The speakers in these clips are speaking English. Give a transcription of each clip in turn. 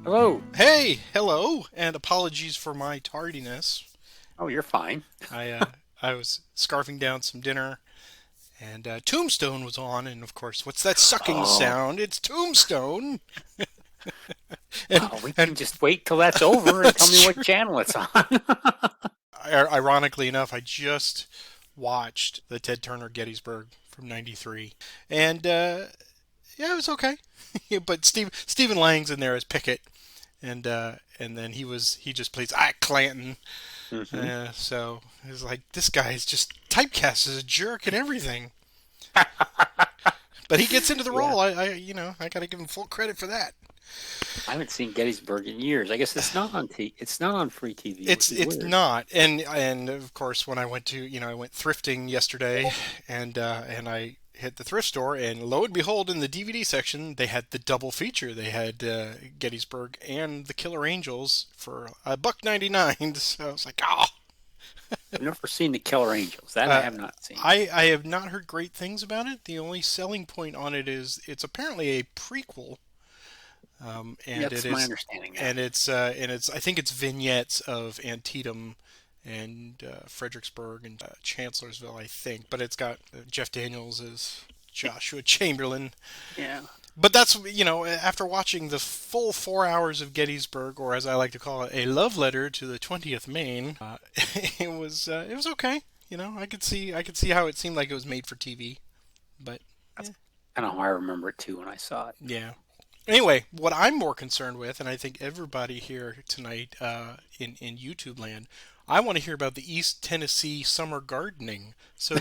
Hello. Hey, hello, and apologies for my tardiness. Oh, you're fine. I uh, I was scarfing down some dinner, and Tombstone was on, and of course, what's that sucking Oh, sound? It's Tombstone, and well, we and can just wait till that's over and tell me that's what true. channel it's on. Ironically enough, I just watched the Ted Turner Gettysburg from '93, and yeah, it was okay. But Stephen Lang's in there as Pickett, and then he just plays Ike Clanton. hmm So it's like this guy is just typecast as a jerk and everything. But he gets into the Yeah, role. I got to give him full credit for that. I haven't seen Gettysburg in years. I guess it's not on free TV, which is It's weird. not, and of course when I went to I went thrifting yesterday, and I hit the thrift store, and lo and behold, in the DVD section they had the double feature. They had Gettysburg and the Killer Angels for $1.99. So I was like, oh. I've never seen the Killer Angels. That I Uh, have not seen. I have not heard great things about it. The only selling point on it is it's apparently a prequel, and it That's my is, understanding. Yeah. and it's I think it's vignettes of Antietam and Fredericksburg and Chancellorsville, I think. But it's got Jeff Daniels as Joshua Chamberlain. Yeah. But that's after watching the full 4 hours of Gettysburg, or as I like to call it, a love letter to the 20th Maine, it was okay. I could see how it seemed like it was made for TV, but That's kind of how I remember it too when I saw it. yeah. Anyway, what I'm more concerned with, and I think everybody here tonight in YouTube land, I want to hear about the East Tennessee summer gardening. So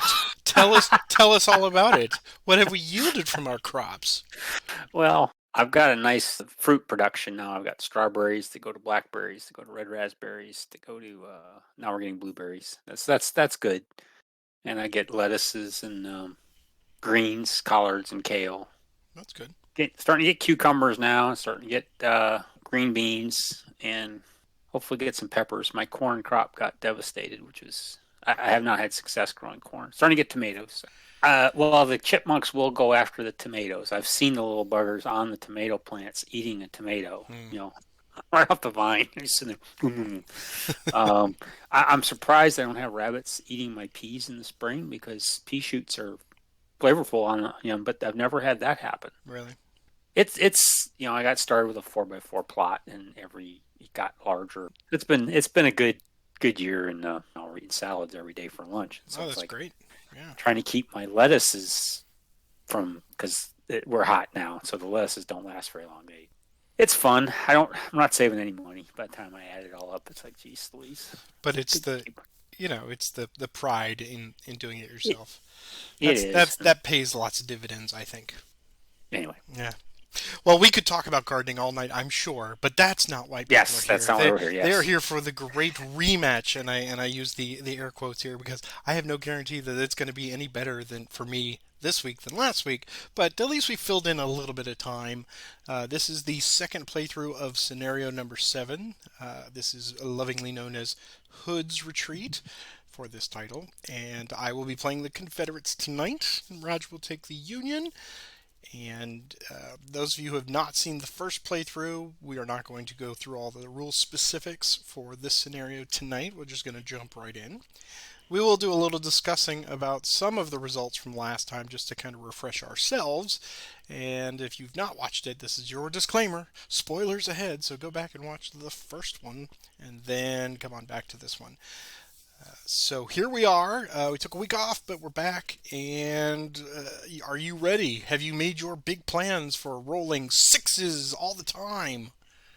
tell us all about it. What have we yielded from our crops? Well, I've got a nice fruit production now. I've got strawberries to go to blackberries to go to red raspberries to go to now we're getting blueberries. That's good. And I get lettuces and greens, collards, and kale. That's good. Starting to get cucumbers now. Starting to get green beans and hopefully get some peppers. My corn crop got devastated, which was I have not had success growing corn. Starting to get tomatoes. Well, the chipmunks will go after the tomatoes. I've seen the little buggers on the tomato plants eating a tomato. Hmm. Right off the vine. He's sitting there. I'm surprised I don't have rabbits eating my peas in the spring because pea shoots are flavorful but I've never had that happen. Really? It's I got started with a 4x4 plot and it got larger. It's been a good year and we're eating salads every day for lunch. So Oh, it's that's like great. Yeah. trying to keep my lettuces from because we're hot now, so the lettuces don't last very long. It's fun. I'm not saving any money. By the time I add it all up, it's like, geez, Louise. But it's Good. the pride in doing it It, yourself. it That pays lots of dividends, I think. Anyway, Yeah. Well, we could talk about gardening all night, I'm sure, but that's not why people are yes, that's here. not why we're here. They are Yes. here for the great rematch, and I use the air quotes here because I have no guarantee that it's going to be any better than for me this week than last week. But at least we filled in a little bit of time. This is the second playthrough of scenario number 7. This is lovingly known as Hood's Retreat for this title, and I will be playing the Confederates tonight, and Raj will take the Union. And those of you who have not seen the first playthrough, we are not going to go through all the rule specifics for this scenario tonight. We're just going to jump right in. We will do a little discussing about some of the results from last time just to kind of refresh ourselves. And if you've not watched it, this is your disclaimer. Spoilers ahead, so go back and watch the first one and then come on back to this one. So here we are. We took a week off, but we're back. And are you ready? Have you made your big plans for rolling sixes all the time?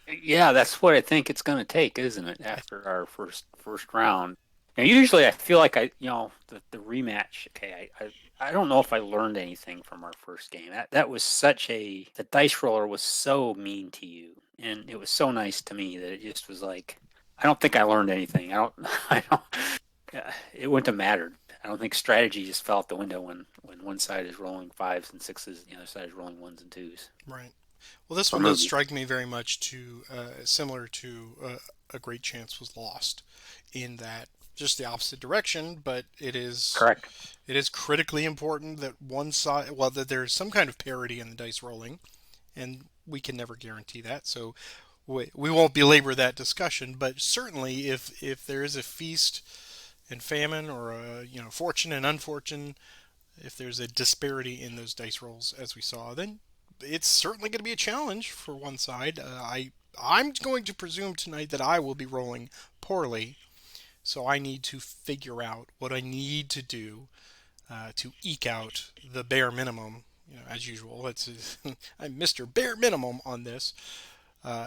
Yeah, that's what I think it's going to take, isn't it? After our first round. Now, usually, I feel like the rematch. Okay, I don't know if I learned anything from our first game. That was such the dice roller was so mean to you, and it was so nice to me that it just was like, I don't think I learned anything. I don't, I don't. It wouldn't have mattered. I don't think strategy just fell out the window when one side is rolling fives and sixes, the other side is rolling ones and twos. Right. Well, this Or one does maybe strike me very much to similar to a great chance was lost, in that just the opposite direction. But correct. it is critically important that one side, that there's some kind of parity in the dice rolling, and we can never guarantee that. So we won't belabor that discussion, but certainly if there is a feast and famine, or a fortune and unfortune, if there's a disparity in those dice rolls as we saw, then it's certainly going to be a challenge for one side. I'm going to presume tonight that I will be rolling poorly, so I need to figure out what I need to do to eke out the bare minimum. As usual, I'm Mr. Bare Minimum on this.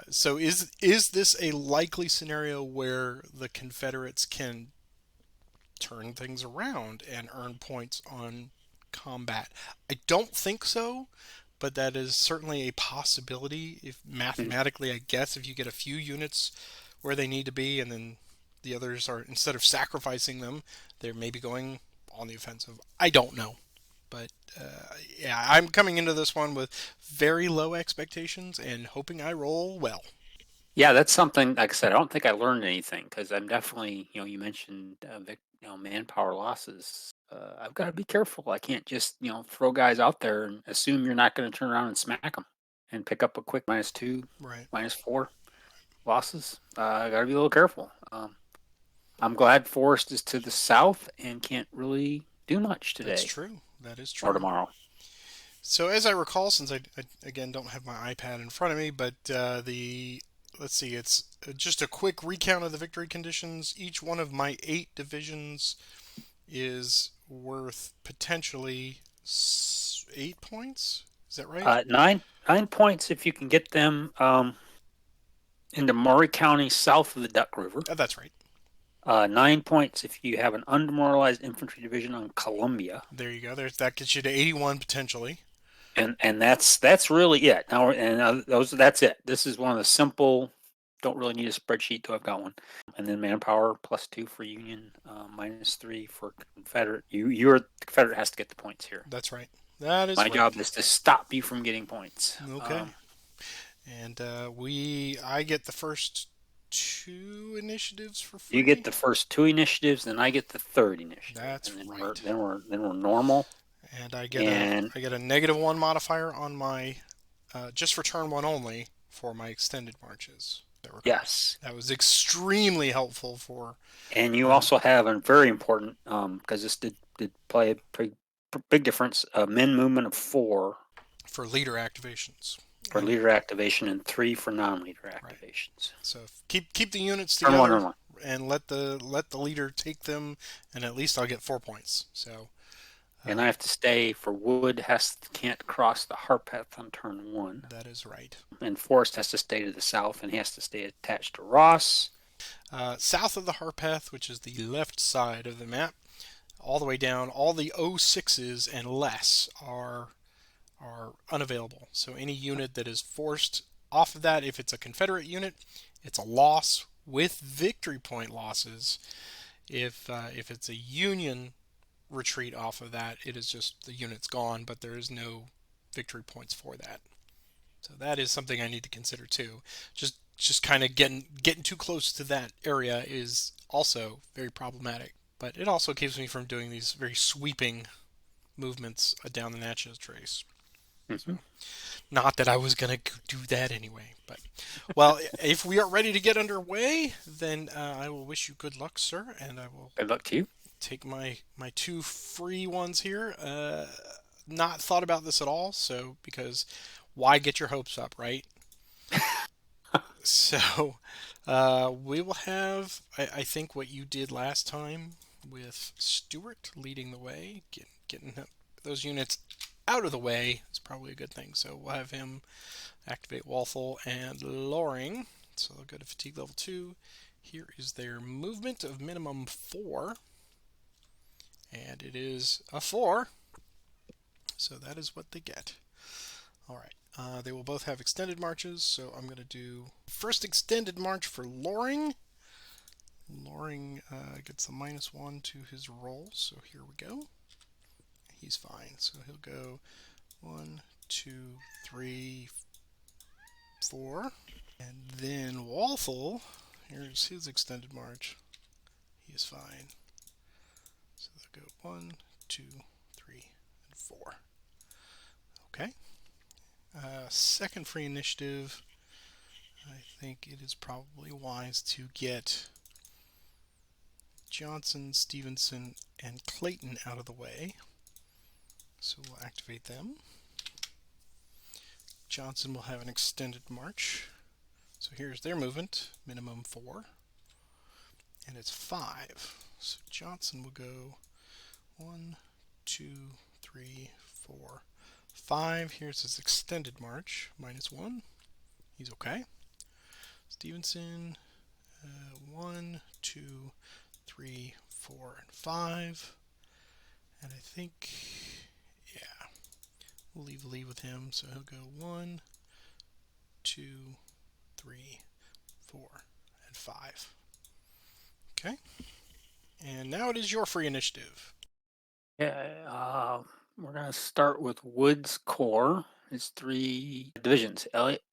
So is this a likely scenario where the Confederates can turn things around and earn points on combat? I don't think so, but that is certainly a possibility. If Mm. mathematically, I guess if you get a few units where they need to be, and then the others are, instead of sacrificing them, they're maybe going on the offensive. I don't know. But yeah, I'm coming into this one with very low expectations and hoping I roll well. Yeah, that's something. Like I said, I don't think I learned anything because I'm definitely, you mentioned manpower losses. I've got to be careful. I can't just, throw guys out there and assume you're not going to turn around and smack them and pick up a quick -2, Right. -4 losses. I got to be a little careful. I'm glad Forrest is to the south and can't really do much That's today true. That is or true. tomorrow. So as I recall, since I again don't have my iPad in front of me, but the let's see, it's just a quick recount of the victory conditions. Each one of my 8 divisions is worth potentially 8 points. Is that right? Nine points if you can get them into Maury County south of the Duck River. That's right. 9 points if you have an undemoralized infantry division on Columbia, There you go. That gets you to 81 potentially. and that's really it. Now, and that's it. This is one of the simple. Don't really need a spreadsheet to have got one. And then manpower +2 for Union, -3 for Confederate. You're the Confederate has to get the points here. That's right. That is My right. job is to stop you from getting points. Okay. And I get the first 2 initiatives for You get free. the first 2 initiatives, then I get the third initiative, That's and then we're right. then we're then we're normal. And And I get a -1 modifier on my just for turn one only for my extended marches. I recall yes, that was extremely helpful for and you uh, also have a very important because this did play a big difference. Men movement of 4 for leader activations. for And leader activation and 3 for non-leader right, activations. so keep the units Turn one together on one, and let the leader take them, and at least I'll get 4 points. So and uh, I have to stay for Wood can't cross the Harpeth on turn 1, that is right. and Forrest has to stay to the south, and he has to stay attached to Ross. South of the Harpeth, which is the left side of the map, all the way down, all the O6s and less are unavailable. So any unit that is forced off of that, if it's a Confederate unit, it's a loss with victory point losses. If it's a Union retreat off of that, it is just the unit's gone, but there is no victory points for that. So that is something I need to consider too. Just kind of getting too close to that area is also very problematic. But it also keeps me from doing these very sweeping movements down the Natchez Trace. Mm-hmm. So, not that I was going to do that anyway. But, well, if we are ready to get underway, then I will wish you good luck, sir, and I will Good luck to you. take my 2 free ones here. Not thought about this at all, so because why get your hopes up, right? So we will have, I think, what you did last time with Stewart leading the way, getting those units out of the way is probably a good thing. So we'll have him activate Walthall and Loring. So they'll go to fatigue level 2. Here is their movement of minimum 4. And it is a 4. So that is what they get. All right. They will both have extended marches. So I'm going to do first extended march for Loring. Loring gets a -1 to his roll. So here we go. He's fine. So he'll go 1, 2, 3, 4. And then Walthall, here's his extended march. He is fine. So they'll go 1, 2, 3, and 4. Okay. Second free initiative. I think it is probably wise to get Johnson, Stevenson, and Clayton out of the way. So we'll activate them. Johnson will have an extended march. So here's their movement, minimum 4. And it's 5. So Johnson will go 1, 2, 3, 4, 5. Here's his extended march, -1. He's okay. Stevenson, 1, 2, 3, 4, and 5. And I think, yeah, we'll leave a lead with him. So he'll go 1, 2, 3, 4, and 5. Okay. And now it is your free initiative. Yeah, we're gonna start with Woods Core. It's 3 divisions: Elliot,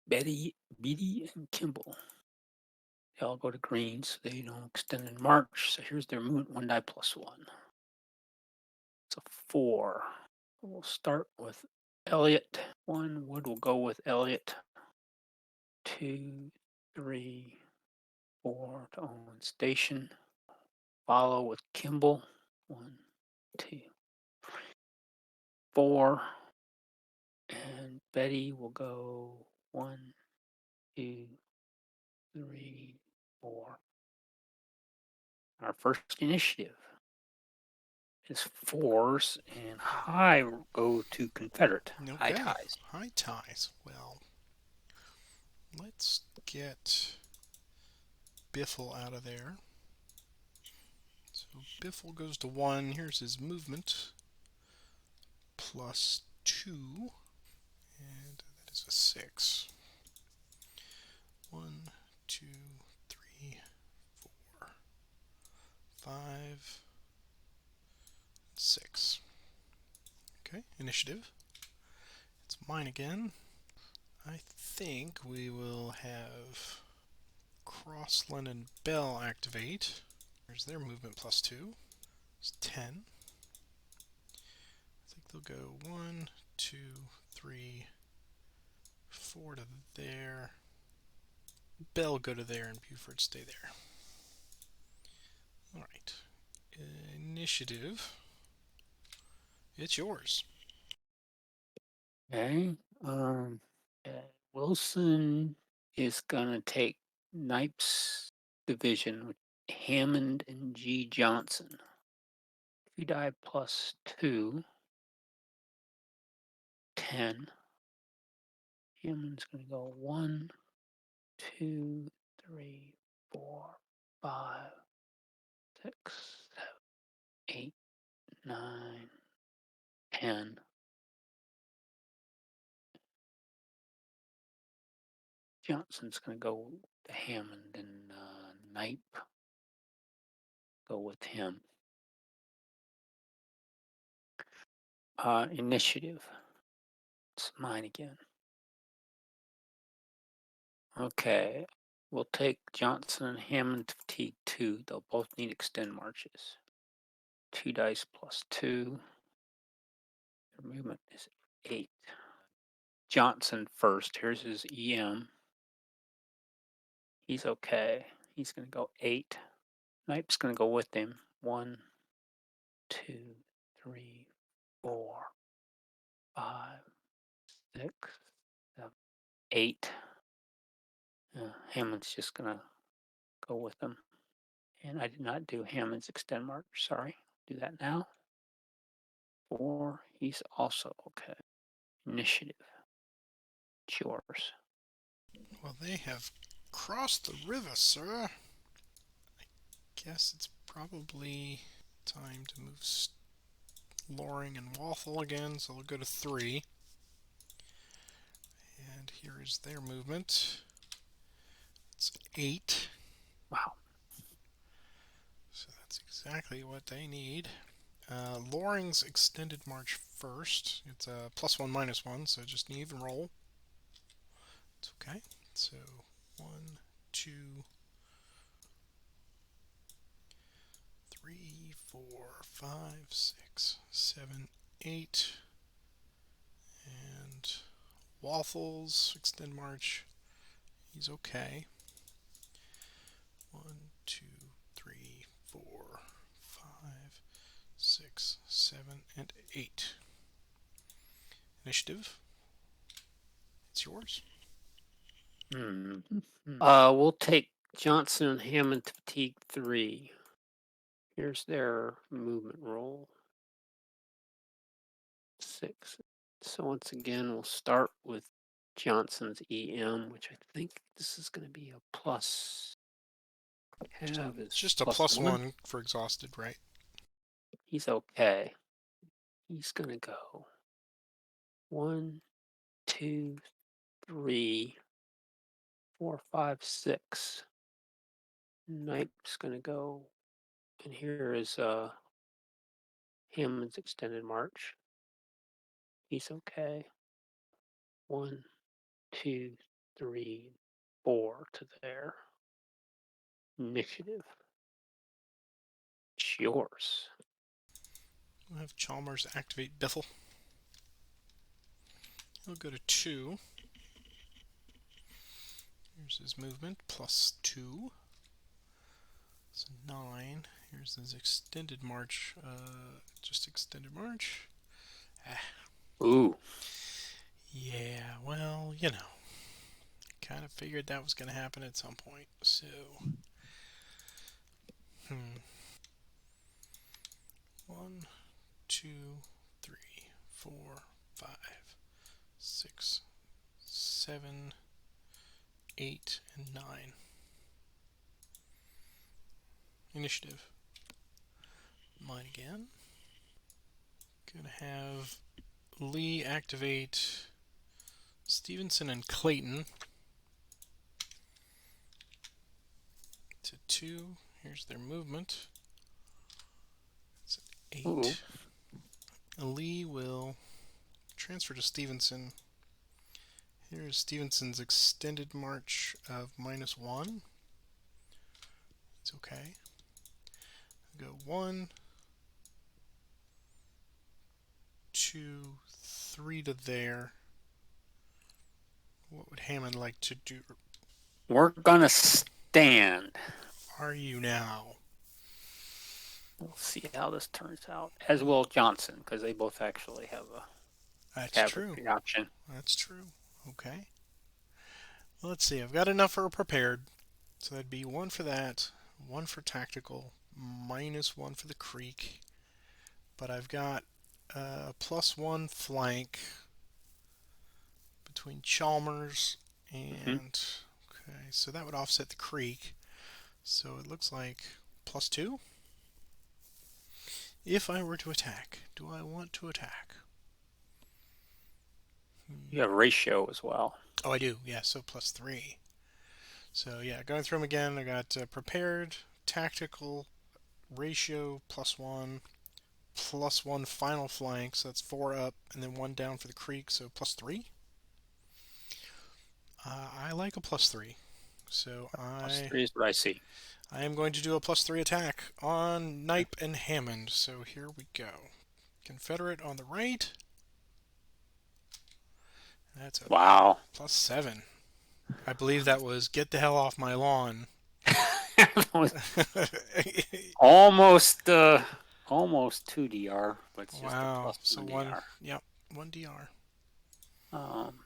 Betty, Beatty, and Kimball. They all go to green, so they don't extend in March. So here's their movement: 1 die +1. It's a 4. We'll start with Elliot. 1 wood will go with Elliot. 2, 3, 4 to own station. Follow with Kimball. 1, 2, 4. And Betty will go 1, 2, 3, 4. Our first initiative is 4s, and high go to Confederate. High Okay. ties. High ties. Well, let's get Biffle out of there. So Biffle goes to 1. Here's his movement. +2. And that is a 6. 1, 2, 3, 4, 5, 6. Okay, initiative. It's mine again. I think we will have Crossland and Bell activate. There's their movement +2. It's 10. I think they'll go 1, 2, 3, 4 to there. Bell go to there and Buford stay there. Alright. Initiative. It's yours. Okay. Um, uh, Wilson is gonna take Knipes division with Hammond and G. Johnson. If you die +2, 10. Hammond's gonna go 1, 2, 3, 4, 5, 6, 7, 8, 9, 10. Johnson's gonna go to Hammond and Knipe go with him. Initiative. It's mine again. Okay. We'll take Johnson and Hammond to fatigue 2. They'll both need extend marches. 2 dice +2. Their movement is 8. Johnson first. Here's his EM. He's okay. He's going to go 8. Knipe's going to go with him. 1, 2, 3, 4, 5, 6, 7, 8. Hammond's just going to go with them. And I did not do Hammond's extend march. Sorry. Do that now. 4. He's also okay. Initiative. It's yours. Well, they have crossed the river, sir. I guess it's probably time to move Loring and Wathel again, so they'll go to 3. And here is their movement. It's 8. Wow. So that's exactly what they need. Loring's extended march first. It's a +1, -1, so just an even roll. It's okay. So 1, 2, 3, 4, 5, 6, 7, 8. And Waffles, extend march. He's okay. 1, 2, 3, 4, 5, 6, 7, and 8. Initiative. It's yours. Hmm. We'll take Johnson and Hammond to fatigue 3. Here's their movement roll. 6. So once again, we'll start with Johnson's EM, which I think this is going to be a plus. Have It's is just a plus plus 1. 1 for exhausted, right? He's okay. He's going to go 1, 2, 3, 4, 5, 6. Knight's going to go. And here is Hammond's extended march. He's okay. 1, 2, 3, 4 to there. Initiative. It's yours. We'll have Chalmers activate Biffle. He'll go to 2. Here's his movement, plus 2. So 9. Here's his extended march. Just extended march. Ah, Ooh. yeah, well, kind of figured that was going to happen at some point. So, hmm. 1, 2, 3, 4, 5, 6, 7, 8, and 9. Initiative. Mine again. Gonna have Lee activate Stevenson and Clayton to 2. Here's their movement. It's 8. Ooh. Lee will transfer to Stevenson. Here's Stevenson's extended march of -1. It's okay. Go 1, 2, 3 to there. What would Hammond like to do? We're going to stand. Are you now? We'll see how this turns out. As will Johnson, because they both actually have a That's true. cavalry option. That's true. Okay. Well, let's see. I've got enough for a prepared. So that'd be 1 for that, 1 for tactical, -1 for the creek. But I've got +1 flank between Chalmers Hmm. and. Okay, so that would offset the creek. So it looks like +2. If I were to attack, do I want to attack? You have ratio as well. Oh, I do. Yeah, so +3. So yeah, going through them again, I got prepared, tactical, ratio +1, +1 final flank, so that's 4 up, and then 1 down for the creek, so +3. I like a +3, so Plus I 3 is what I see. I am going to do a +3 attack on Knipe and Hammond. So here we go. Confederate on the right. That's a Wow. +7. I believe that was get the hell off my lawn. That was almost almost 2 DR, but it's just a Wow. plus So 1 one, DR. yep, 1 DR. Um,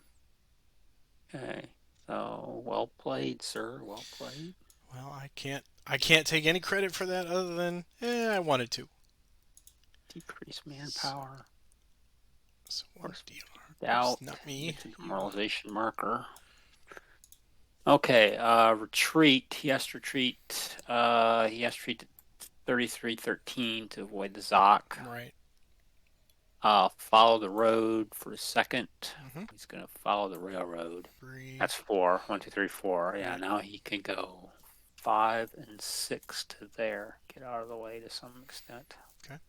okay. So well played, sir. Well played. Well, I can't take any credit for that other than I wanted to. Decrease So, manpower. so Of 1 course, DR. Oops, doubt. not You me. get the You. demoralization marker. Okay, retreat. He has to retreat. He has to retreat to 3313 to avoid the Zoc. Right. Follow the road for a second. Mm-hmm. He's gonna follow the railroad. 3. That's 4. 1, 2, 3, 4. Yeah, Right. now he can go 5 and 6 to there. Get out of the way to some extent. Okay.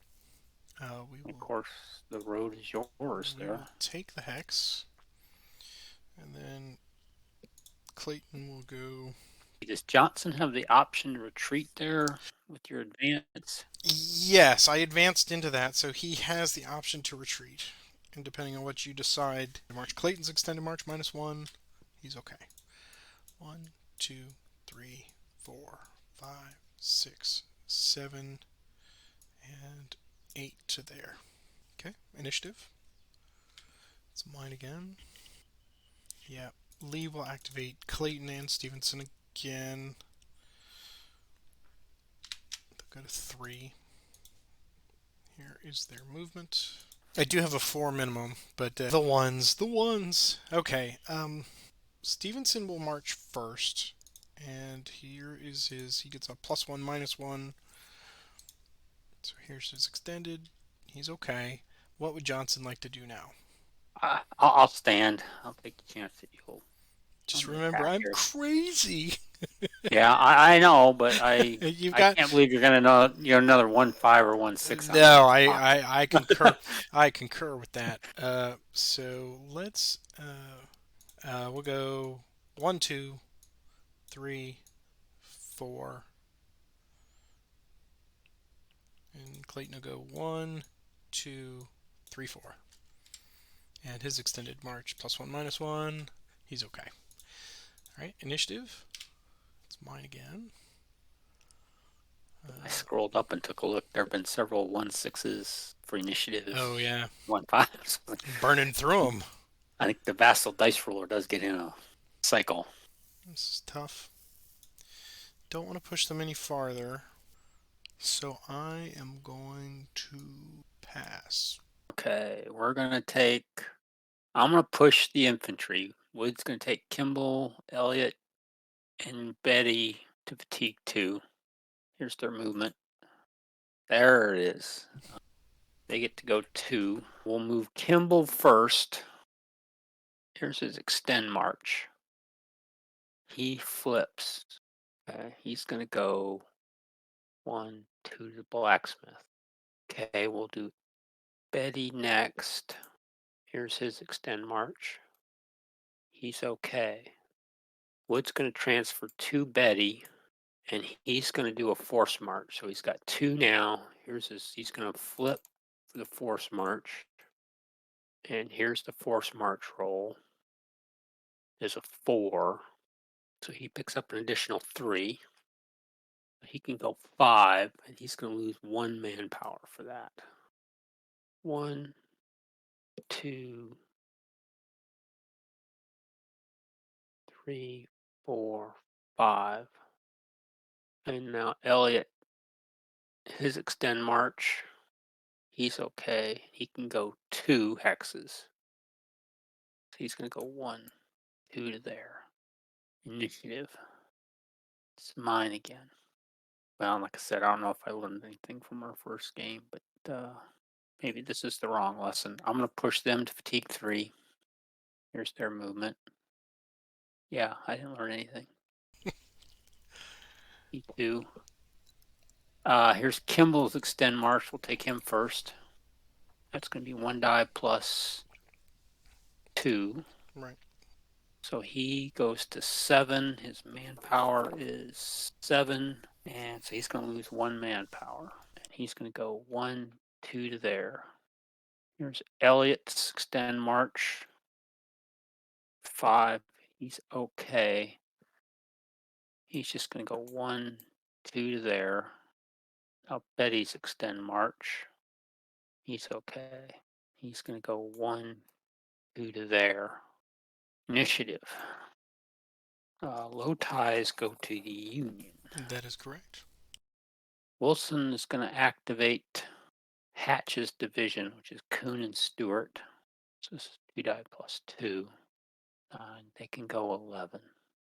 We And of will course, the road is yours we will there. take the hex, and then Clayton will go. Does Johnson have the option to retreat there with your advance? Yes, I advanced into that, so he has the option to retreat. And depending on what you decide, March Clayton's extended march -1. He's okay. One, two, three, four, five, six, seven, and eight to there. Okay, initiative. It's mine again. Yeah, Lee will activate Clayton and Stevenson again. They'll go to three. Here is their movement. I do have a four minimum, but the ones. Okay, Stevenson will march first, and here is his. He gets a +1, -1. So here's his extended. He's okay. What would Johnson like to do now? I'll stand. I'll take the chance that Just on the remember, attack I'm here. crazy. Yeah, I know, but You've I got can't believe you're gonna know you're another 1-5 or 1-6 on me. no. Come on. I concur. I concur with that. So let's we'll go one, two, three, four, and Clayton will go one, two, three, four, and his extended march +1, -1. He's okay. All right, initiative. It's mine again. I scrolled up and took a look. There have been several 1-6s for initiative Oh yeah, 1-5s. burning through them. I think the Vassal dice roller does get in a cycle. This is tough. Don't want to push them any farther. So I am going to pass. Okay, we're gonna take. I'm gonna push the infantry. Wood's gonna take Kimball, Elliot, and Betty to fatigue 2. Here's their movement. There it is. They get to go 2. We'll move Kimball first. Here's his extend march. He flips. Okay, he's gonna go 1, 2 to the blacksmith. Okay, we'll do Betty next. Here's his extend march. He's okay. Wood's gonna transfer to Betty, and he's gonna do a force march. So he's got 2 now. Here's his. He's gonna flip for the force march, and here's the force march roll. There's a 4, so he picks up an additional 3. He can go 5, and he's going to lose 1 manpower for that. 1, 2, 3, 4, 5. And now Elliot, his extend march, he's okay. He can go 2 hexes. So he's going to go 1, 2 to there. Initiative. It's mine again. Well, like I said, I don't know if I learned anything from our first game, but maybe this is the wrong lesson. I'm going to push them to fatigue 3. Here's their movement. Yeah, I didn't learn anything. E2. Here's Kimball's extend march. We'll take him first. That's going to be 1 die plus 2. Right. So he goes to 7. His manpower is 7. And so he's going to lose 1 manpower. And he's going to go 1, 2 to there. Here's Elliot's extend march. 5. He's okay. He's just going to go 1, 2 to there. Now Betty's extend march. He's okay. He's going to go 1, 2 to there. Initiative. Low ties go to the Union. That is correct. Wilson is going to activate Hatch's division, which is Kuhn and Stewart. So this is 2 die plus 2. They can go 11.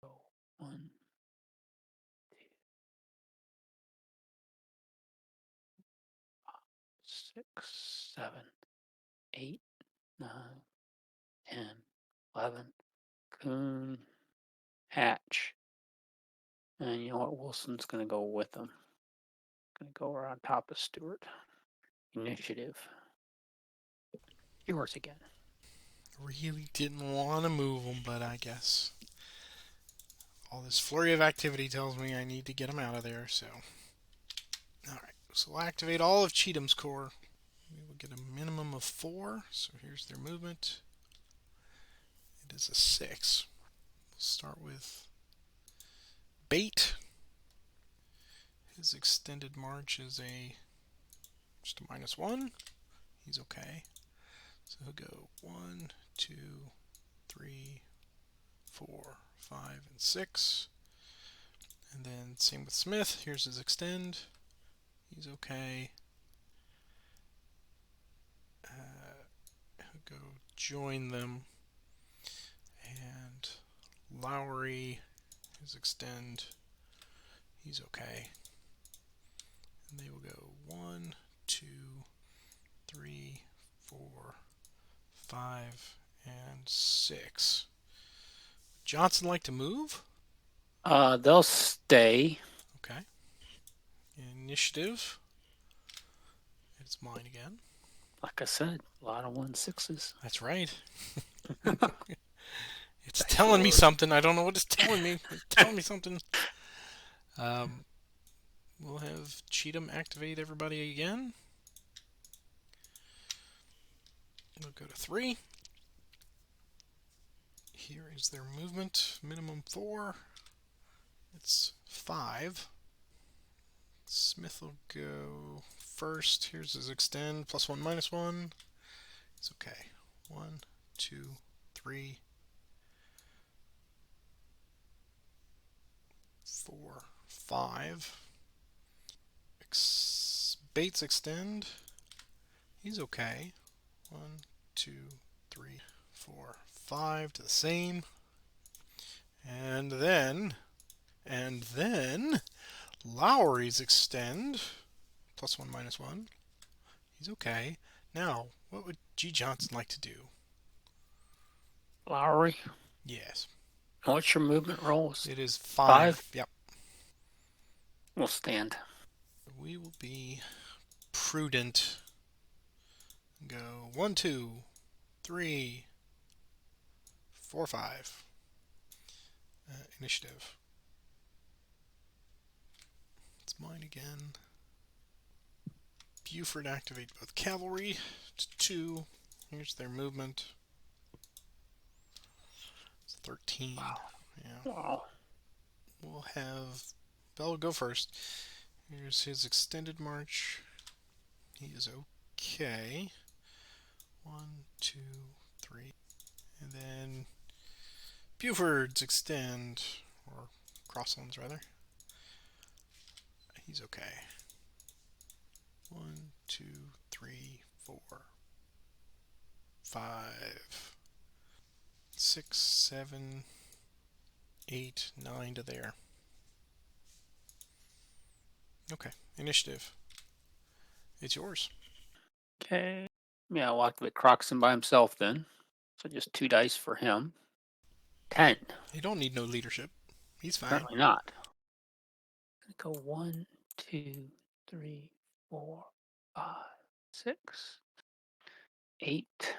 So 1, 2, 6, 7, 8, 9, 10, 11. Kuhn, Hatch. And you know what? Wilson's going to go with them. Going to go around top of Stewart. Initiative. Yours again. Really didn't want to move them, but I guess all this flurry of activity tells me I need to get them out of there. So, all right. So we'll activate all of Cheatham's core. We will get a minimum of 4. So here's their movement. It is a 6. We'll start with Bait. His extended march is just a -1. He's okay. So he'll go 1, 2, 3, 4, 5, and 6. And then same with Smith. Here's his extend. He's okay. He'll go join them. And Lowry, his extend. He's okay. And they will go 1, 2, 3, 4, 5, and 6. Johnson like to move? They'll stay. Okay. Initiative. It's mine again. Like I said, a lot of 1/6s. That's right. It's Dice telling me rolls. something. I don't know what it's telling me. It's telling me something. Um, we'll have Cheatham activate everybody again. We'll go to 3. Here is their movement. Minimum 4. It's 5. Smith will go first. Here's his extend. +1, -1. It's okay. 1, 2, 3, 4, 5. Bates extend. He's okay. 1, 2, 3, 4, 5 to the same. And then Lowry's extend. +1, -1. He's okay. Now, what would G. Johnson like to do? Lowry. Yes. What's your movement rolls? It is 5. 5. Yep. We'll stand. We will be prudent. Go 1, 2, 3, 4, 5. Initiative. It's mine again. Buford activate both cavalry to 2. Here's their movement. It's 13. Wow. Yeah. Wow. We'll have Bell go first. Here's his extended march. He is okay. 1, 2, 3. And then Buford's extend, or Crosslands rather. He's okay. 1, 2, 3, 4, 5, 6, 7, 8, 9 to there. Okay, initiative. It's yours. Okay. Yeah, we'll activate Croxon by himself then. So just 2 dice for him. 10. You don't need no leadership. He's fine. Apparently not. Go 1, 2, 3, 4, 5, 6, 8,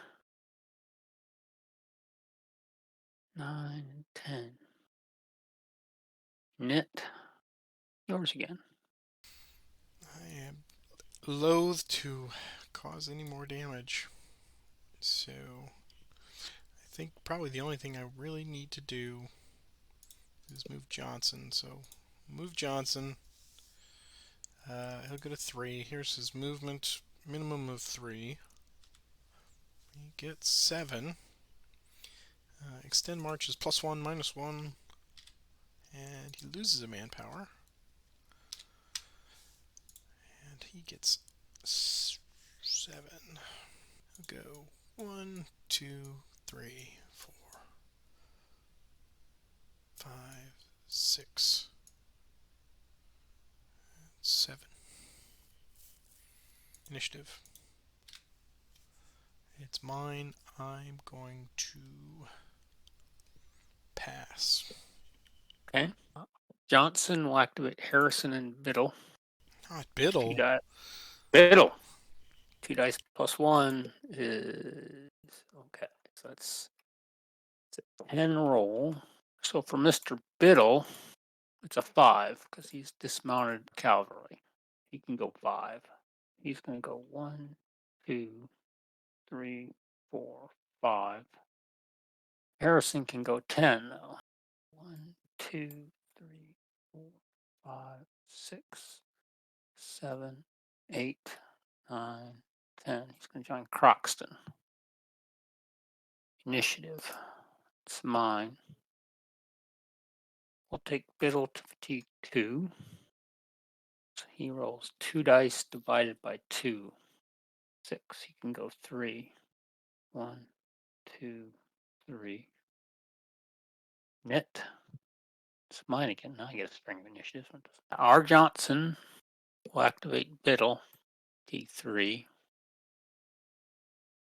9, 10. Knit. Yours again. I am loath to cause any more damage. So I think probably the only thing I really need to do is move Johnson. So move Johnson. He'll go to 3. Here's his movement. Minimum of 3. He gets 7. Extend march is +1, -1. And he loses a manpower. And he gets 7. He'll go 1, 2, 3, 4, 5, 6, 7. Initiative. It's mine. I'm going to pass. Okay. Johnson will activate Harrison and Biddle. Not 2 Biddle. dice. Biddle. 2 dice +1 is okay. So it's a 10 roll. So for Mr. Biddle, it's a 5 because he's dismounted cavalry. He can go 5. He's going to go 1, 2, 3, 4, 5. Harrison can go 10 though. 1, 2, 3, 5, 6, 7, 8, 9, 10. He's going to join Croxton. Initiative. It's mine. We'll take Biddle to fatigue 2. So he rolls 2 dice divided by 2. 6. He can go 3. 1, 2, 3. Knit. It's mine again. Now I get a string of initiatives. R. Johnson will activate Biddle. D3.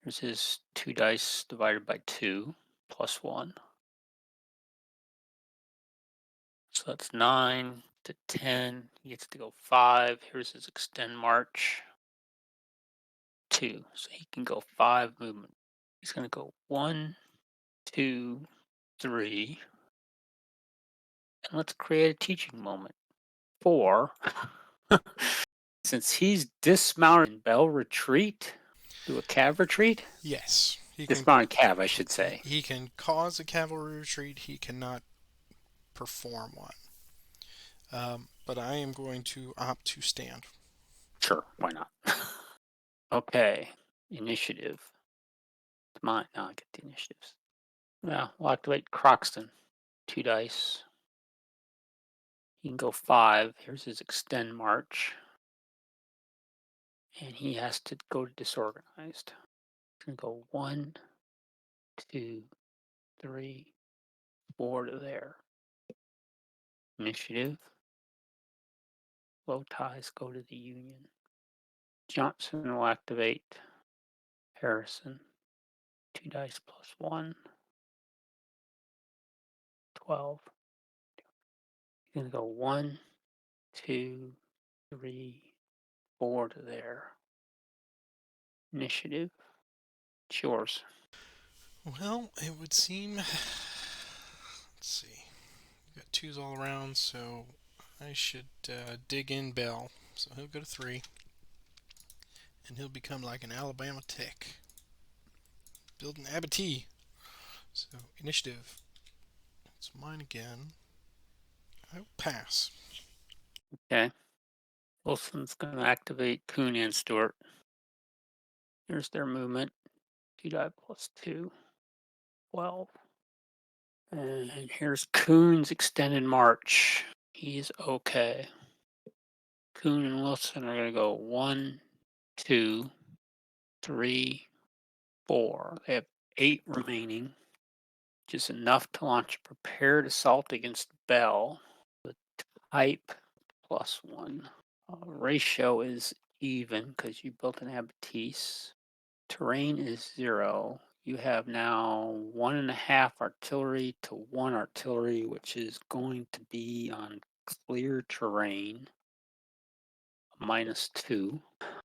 Here's his 2 dice divided by 2 plus 1. So that's 9 to 10. He gets to go 5. Here's his extend march. 2. So he can go 5 movement. He's going to go 1, 2, 3. And let's create a teaching moment. 4. Since he's dismounted in Bell Retreat, do a cav retreat? Yes, Dismounted cav, I should say. he can cause a cavalry retreat. He cannot perform one. But I am going to opt to stand. Sure, why not? Okay, initiative. It's mine. Now I get the initiatives. Yeah, we'll activate Croxton. 2 dice. He can go 5. Here's his extend march. And he has to go to disorganized. He's going to go 1, 2, 3, 4 to there. Initiative. Low ties go to the Union. Johnson will activate Harrison. 2 dice plus 1. 12. He's going to go 1, 2, 3, 4 to there. Initiative. It's yours. Well, it would seem. Let's see. We've got twos all around, so I should dig in Bell. So he'll go to 3, and he'll become like an Alabama Tech. Build an abattis. So initiative. It's mine again. I will pass. Okay. Wilson's going to activate Kuhn and Stewart. Here's their movement. 2 die plus 2. 12. And here's Kuhn's extended march. He's okay. Kuhn and Wilson are going to go 1, 2, 3, 4. They have 8 remaining, which is enough to launch a prepared assault against Bell. The type plus 1. Ratio is even because you built an abattis. Terrain is 0. You have now 1.5 artillery to 1 artillery, which is going to be on clear terrain. -2.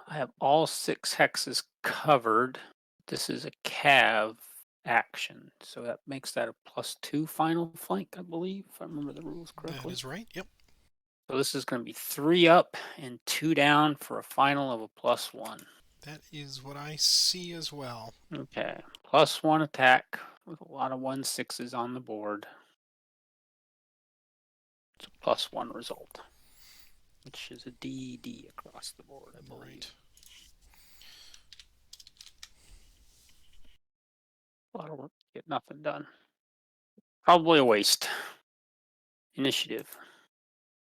I have all 6 hexes covered. This is a cav action, so that makes that a +2 final flank, I believe, if I remember the rules That correctly. is right. Yep. So this is going to be 3 up and 2 down for a final of a +1. That is what I see as well. Okay, +1 attack with a lot of 1/6s on the board. It's a +1 result, which is a DD across the board, I believe. Right. A lot of work to get nothing done. Probably a waste. Initiative.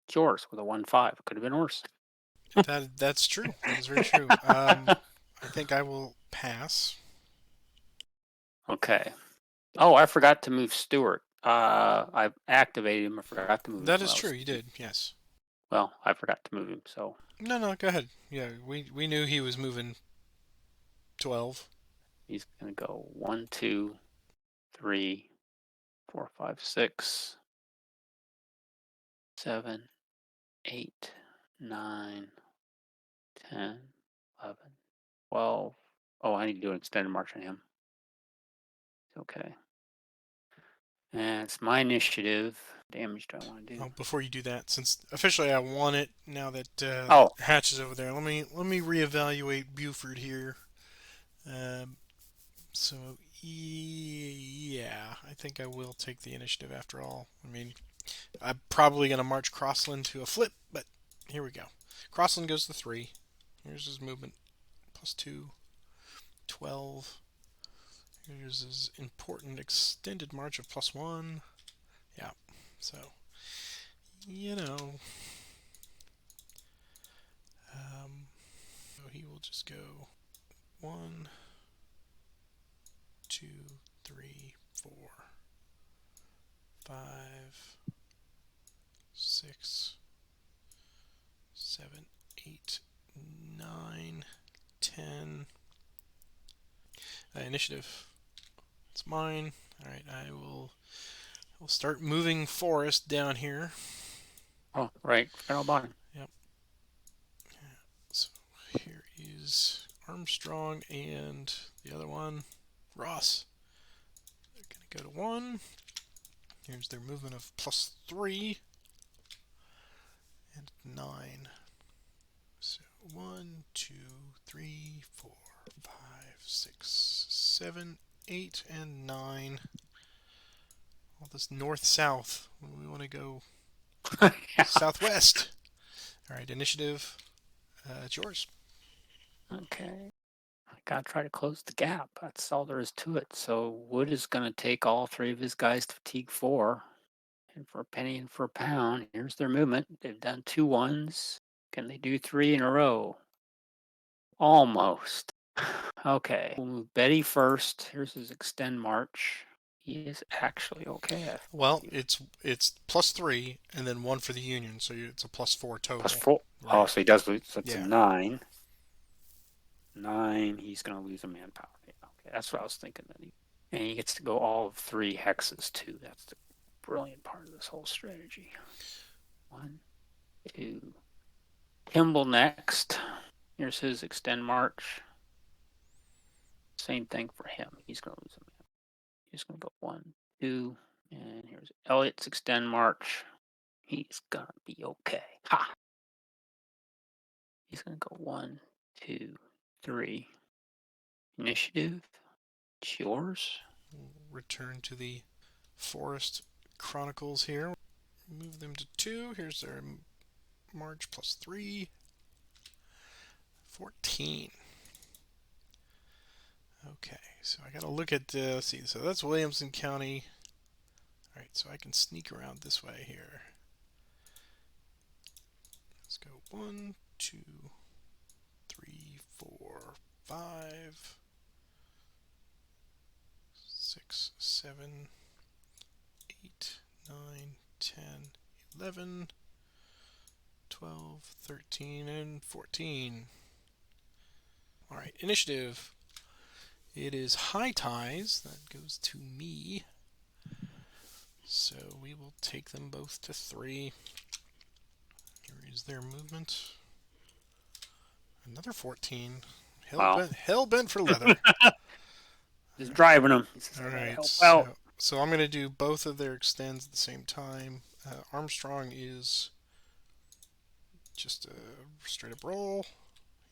It's yours with a 1/5. Could have been worse. That's true. That is very true. I think I will pass. Okay. Oh, I forgot to move Stewart. I activated him. I forgot to move him. That is true. You did. Yes. Well, I forgot to move him. So No, no. Go ahead. Yeah, we knew he was moving 12. he's gonna go 1, 2, 3, 4, 5, 6, 7, 8, 9, 10, 11, 12. Oh, I need to do an extended march on him. Okay. And it's my initiative. Damage do I want to do? Oh, before you do that, since officially I won it, now that Oh, Hatch is over there, let me reevaluate Buford here. So yeah, I think I will take the initiative after all. I mean, I'm probably going to march Crossland to a flip, but here we go. Crossland goes to 3. Here's his movement. Plus 2, 12. Here's his important extended march of plus 1. Yeah, so, you know, so he will just go 1, 2, 3, 4, 5, 6, 7, 8, 9, 10. Initiative. It's mine. All right, I will start moving Forest down here. Oh, right. Forgot about him. Yep. So here is Armstrong and the other one, Ross. They're gonna go to 1. Here's their movement of plus 3 and 9. So 1, 2, 3, 4, 5, 6, 7, 8, and 9. All this north-south. We want to go Yeah. southwest. All right, initiative. It's yours. Okay. I gotta try to close the gap. That's all there is to it. So Wood is gonna take all three of his guys to fatigue 4. And for a penny and for a pound, here's their movement. They've done 2 ones. Can they do 3 in a row? Almost. Okay. We'll move Betty first. Here's his extend march. He is actually okay, I Well, believe. it's plus 3 and then 1 for the Union, so it's a plus 4 Plus total. 4. Oh, Right. so he does lose. So it's a Yeah. 9. 9. He's going to lose a manpower. Yeah, okay, that's what I was thinking. And he gets to go all of 3 hexes too. That's the brilliant part of this whole strategy. 1, 2. Kimball next. Here's his extend march. Same thing for him. He's going to lose a man. He's going to go 1, 2. And here's Elliot's extend march. He's going to be okay. Ha! He's going to go 1, 2, 3. Initiative. It's yours. Return to the Forest Chronicles here. Move them to 2. Here's their March plus 3. 14. Okay, so I gotta look at, let's see, so that's Williamson County. Alright, so I can sneak around this way here. Let's go 1, 2, 3, 4, 5, 6, 7, 8, 9, 10, 11, 12, 13, and 14. Alright, initiative. It is high ties. That goes to me. So we will take them both to 3. Here is their movement. Another 14. Wow. Hell bent for leather. Just driving him. He says, All I got to right, help out. so I'm going to do both of their extends at the same time. Armstrong is just a straight up roll.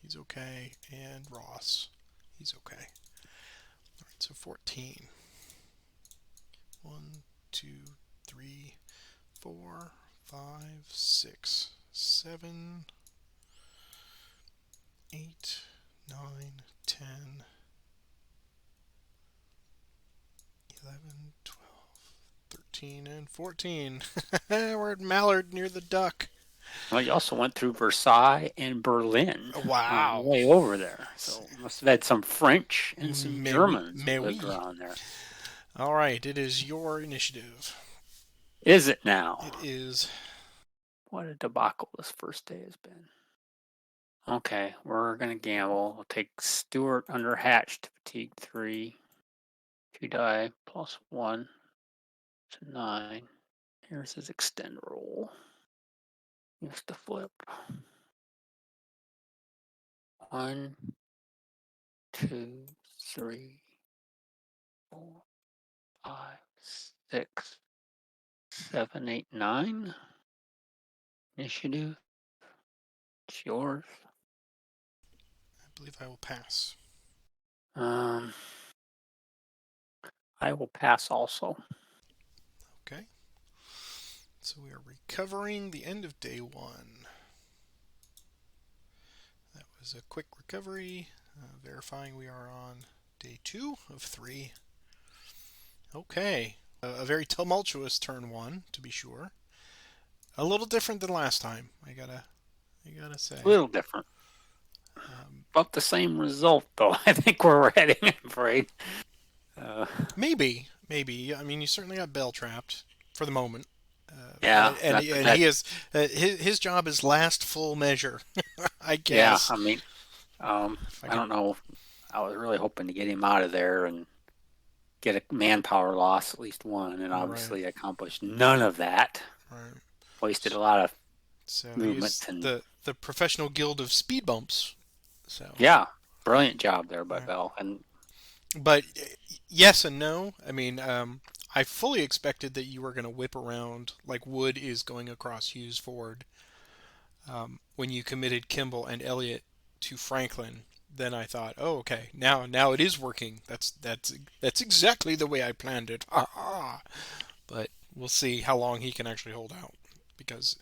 He's okay. And Ross, he's okay. All right, so 14. 1, 2, 3, 4, 5, 6, 7, 8, 9, 10, 11, 12, 13, and 14. We're at Mallard near the Duck. Well, you also went through Versailles and Berlin on the Wow. way over there. So must have had some French and some Mais oui, Germans who mais lived oui. around there. All right, it is your initiative. Is it now? It is. What a debacle this first day has been. Okay, we're gonna gamble. We'll take Stewart under hatch to fatigue 3. 2 die plus 1 to 9. Here's his extend roll. Here's the flip. 1, 2, 3, 4, 5, 6, 7, 8, 9. Initiative. It's yours. I believe I will pass. Um, I will pass also. Okay. So we are recovering the end of day one. That was a quick recovery. Verifying we are on day two of three. Okay. A very tumultuous turn one, to be sure. A little different than last time. I gotta A say. little different. Um, About the same result, though. I think where we're heading, I'm afraid. Uh, maybe. I mean, you certainly got Bell trapped for the moment. yeah, And he is his job is last full measure, I yeah. guess. I mean, If I I could, don't know. I was really hoping to get him out of there and get a manpower loss, at least one, and right, obviously accomplished none of that. right. Wasted a lot of So he movement is and the professional guild of speed bumps. So, yeah, brilliant job there by right. Bell. And But yes and no. I mean, I fully expected that you were going to whip around like Wood is going across Hughes Ford when you committed Kimball and Elliott to Franklin. Then I thought, oh, okay, now it is working. That's exactly the way I planned it. Ah, ah. But we'll see how long he can actually hold out, because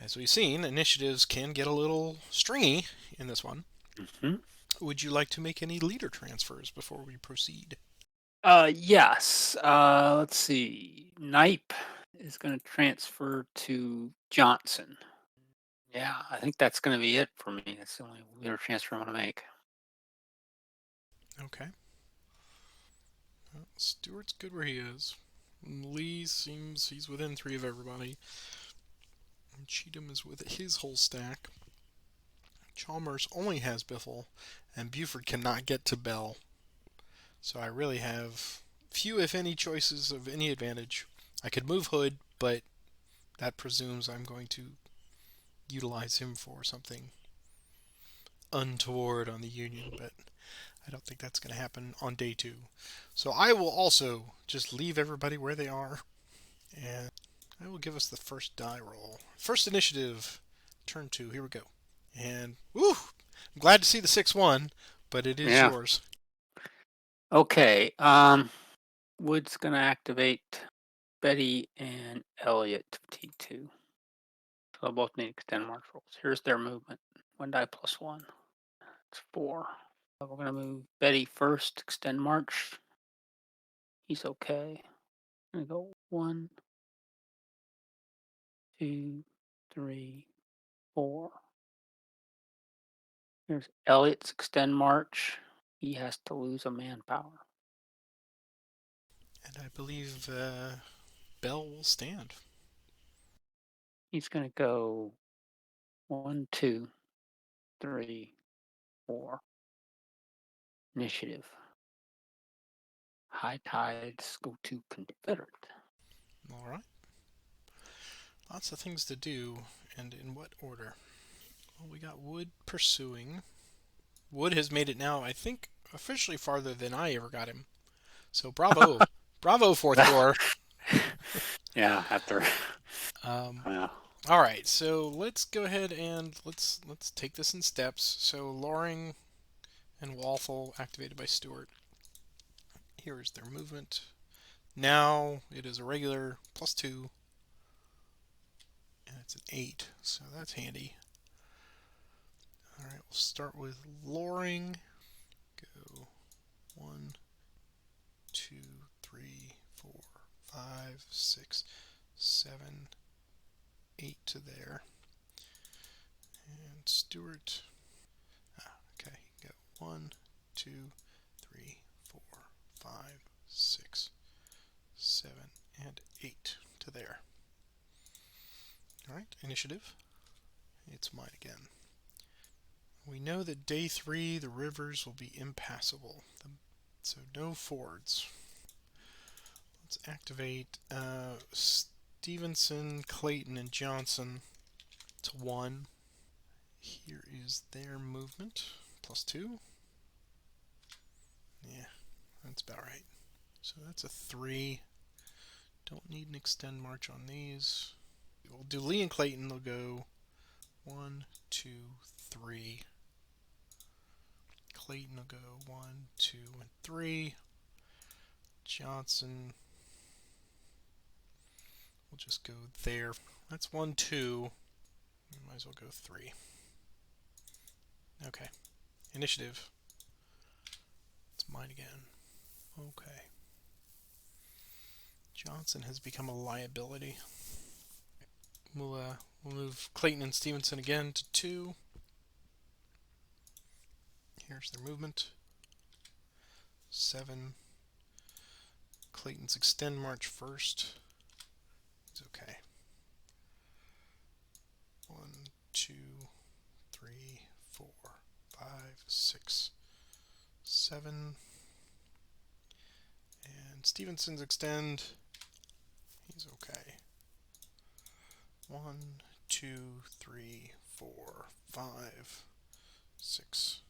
as we've seen, initiatives can get a little stringy in this one. mhm. Would you like to make any leader transfers before we proceed? Yes. Let's see. Knipe is going to transfer to Johnson. Yeah, I think that's going to be it for me. That's the only leader transfer I'm going to make. Okay. Well, Stewart's good where he is. Lee seems he's within three of everybody. And Cheatham is with his whole stack. Chalmers only has Biffle, and Buford cannot get to Bell. So I really have few, if any, choices of any advantage. I could move Hood, but that presumes I'm going to utilize him for something untoward on the Union, but I don't think that's going to happen on day two. So I will also just leave everybody where they are, and I will give us the first die roll. First initiative, turn two. Here we go. And woo! I'm glad to see the 6-1, but it is Yeah. yours. Okay. Wood's going to activate Betty and Elliot to T2. So they'll both need extend march rolls. Here's their movement. One die plus one. It's four. We're going to move Betty first, extend march. He's okay. I'm going to go one, two, three, four. Here's Elliot's extend march. He has to lose a manpower. And I believe Bell will stand. He's going to go one, two, three, four. Initiative. High tides go to Confederate. All right. Lots of things to do, and in what order? Well, we got Wood pursuing. Wood has made it now, I think, officially farther than I ever got him. So bravo, bravo, fourth corps. Yeah, after. Um, Yeah. all right, so let's go ahead and let's take this in steps. So Loring and Walthall activated by Stewart. Here is their movement. Now it is a regular +2, and it's an 8, so that's handy. All right, we'll start with Loring. Go 1, 2, 3, 4, 5, 6, 7, 8 to there. And Stewart. Okay, go 1, 2, 3, 4, 5, 6, 7, and 8 to there. All right, initiative. It's mine again. We know that day 3 the rivers will be impassable, so no fords. Let's activate Stevenson, Clayton, and Johnson to 1. Here is their movement. +2. Yeah, that's about right. So that's a 3. Don't need an extend march on these. We'll do Lee and Clayton. They'll go 1, 2, 3. Clayton will go 1, 2, and 3. Johnson We'll just go there. That's 1, 2. We might as well go 3. Okay. Initiative. It's mine again. Okay. Johnson has become a liability. We'll move Clayton and Stevenson again to 2. Here's their movement. 7. Clayton's extend march first. It's okay. 1, 2, 3, 4, 5, 6, 7. And Stevenson's extend. He's okay. 1, 2, 3, 4, 5, 6.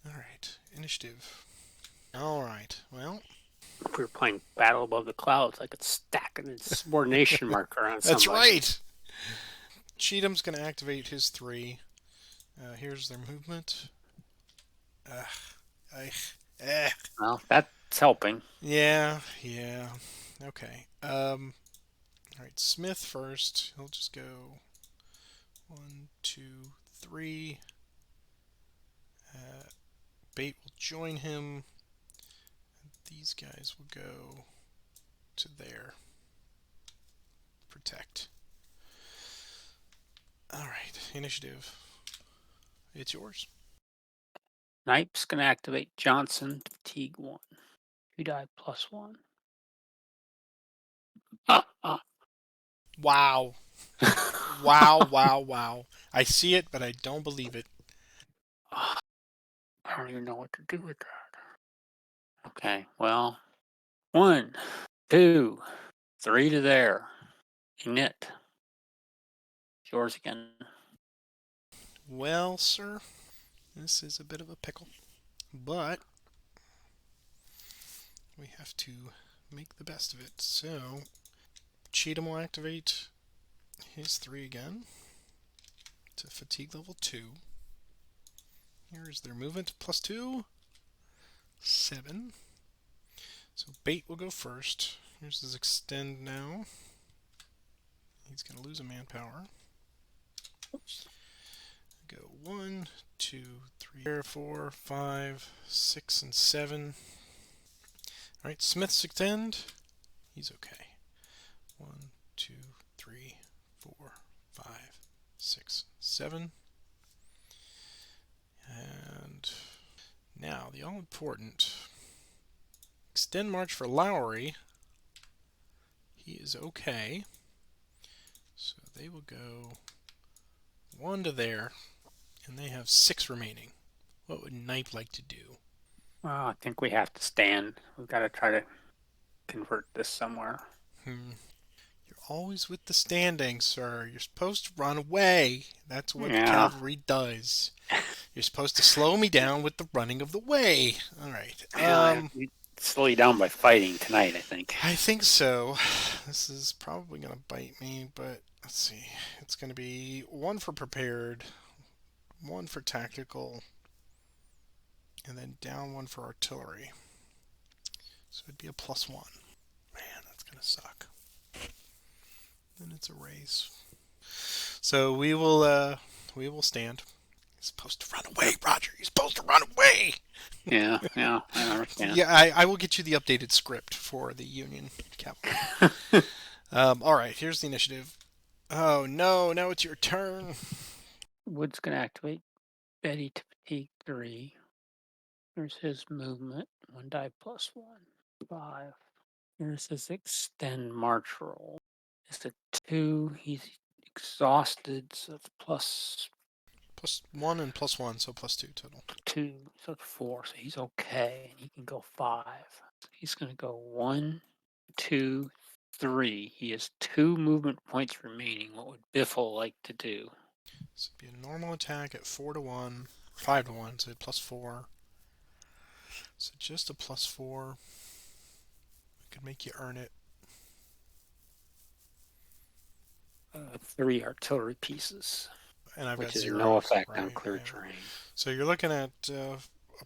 Alright, initiative. Alright, well, If we were playing Battle Above the Clouds, I could stack an insubordination marker on that's somebody. right! Cheatham's going to activate his 3. Here's their movement. Ugh. Ugh. Eh. Well, that's helping. Yeah. Okay. Alright, Smith first. He'll just go 1, 2, 3. Bait will join him. These guys will go to there. Protect. Alright, initiative. It's yours. Knight's going to activate Johnson, fatigue 1. You die +1. Ah. Wow. Wow. I see it, but I don't believe it. I don't even know what to do with that. Okay, well, 1, 2, 3 to there. Init. Yours again. Well, sir, this is a bit of a pickle. But we have to make the best of it. So, Cheatham will activate his 3 again to fatigue level 2. Here is their movement +2. 7. So Bait will go first. Here's his extend now. He's going to lose a manpower. Go 1, 2, 3, 4, 5, 6, and 7. Alright, Smith's extend. He's okay. 1, 2, 3, 4, 5, 6, 7. And now the all important extend march for Lowry. He is okay. So they will go 1 to there, and they have 6 remaining. What would Knipe like to do? Well, I think we have to stand. We've got to try to convert this somewhere. Hmm. You're always with the standing, sir. You're supposed to run away. That's what the Yeah. cavalry does. You're supposed to slow me down with the running of the way. All right. Yeah, we slow you down by fighting tonight, I think. I think so. This is probably going to bite me, but let's see. It's going to be 1 for prepared, 1 for tactical, and then down 1 for artillery. So it'd be a +1. Man, that's going to suck. Then it's a raise. So we will stand. He's supposed to run away, Roger. He's supposed to run away. Yeah, I understand. Yeah, I will get you the updated script for the Union cavalry. All right, here's the initiative. Oh no, now it's your turn. Wood's going to activate Betty to fatigue 3. Here's his movement. 1 die +1. 5. Here's his extend march roll. It's a 2. He's exhausted, so it's +1 and +1, so +2 total. +2. So it's 4. So he's okay. And he can go 5. So he's going to go 1, 2, 3. He has 2 movement points remaining. What would Biffle like to do? So it'd be a normal attack at 4 to 1, 5 to 1, so +4. So just a +4. I could make you earn it. 3 artillery pieces, And I've got which is no 0, effect on right? clear Yeah. terrain. So you're looking at a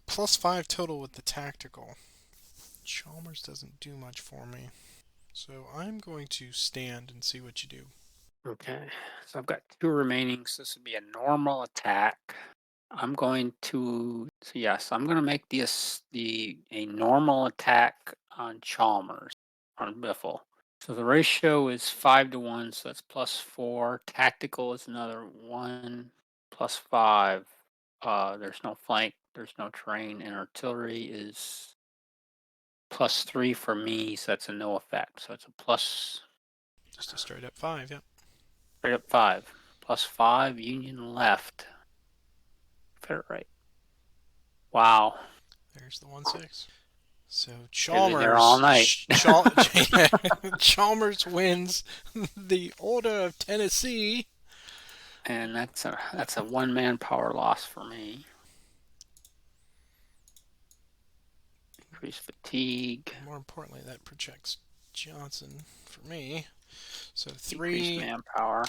+5 total with the tactical. Chalmers doesn't do much for me. So I'm going to stand and see what you do. Okay, so I've got two remaining, so this would be a normal attack. I'm going to, so yes, I'm going to make the a normal attack on Chalmers, on Biffle. So the ratio is 5 to 1, so that's +4. Tactical is another 1 +5. There's no flank, there's no terrain, and artillery is +3 for me, so that's a no effect. So it's a plus Just a straight up 5, yeah. straight up 5. +5, Union left. Got it right. Wow. There's the 1-6. So They've been there all Chalmers, night. Chalmers wins the Order of Tennessee. And that's a one man power loss for me. Increased fatigue, More importantly, that projects Johnson for me. So decreased 3. manpower.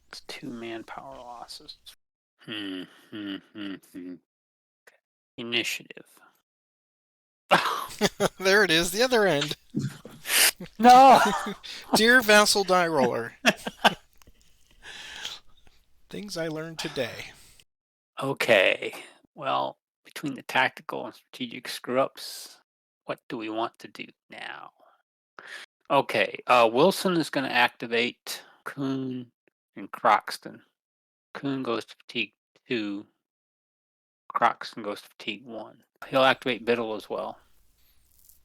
It's 2 manpower losses. Hmm, hmm. Initiative. There it is, the other end. No. Dear Vassal Die Roller, things I learned today. Okay. Well, between the tactical and strategic screw ups, what do we want to do now? Okay. Wilson is going to activate Kuhn and Croxton. Kuhn goes to fatigue 2. Croxton goes to fatigue 1. He'll activate Biddle as well.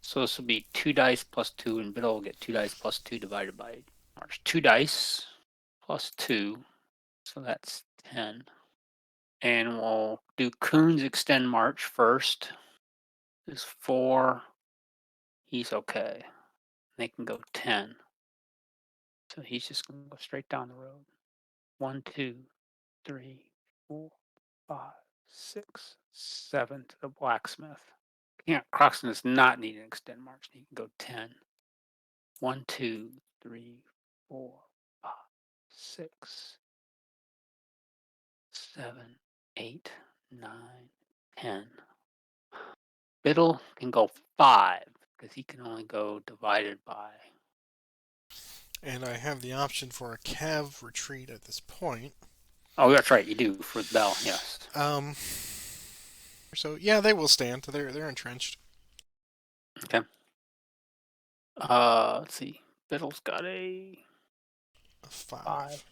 So this will be 2 dice plus 2, and Biddle will get 2 dice plus 2 divided by March. 2 dice plus 2, so that's 10. And we'll do Kuhn's extend March first. Is 4. He's okay. They can go 10. So he's just going to go straight down the road. 1, 2, 3, 4, 5, 6, 7 to the blacksmith. Yeah, Croxton does not need an extend march. He can go 10. 1, 2, 3, 4, 5, 6, 7, 8, 9, 10. Biddle can go 5 because he can only go divided by. And I have the option for a Cav retreat at this point. Oh, that's right. You do for the bell. Yes. Um, so yeah, they will stand. They're entrenched. Okay. Let's see. Biddle's got a A 5. 5.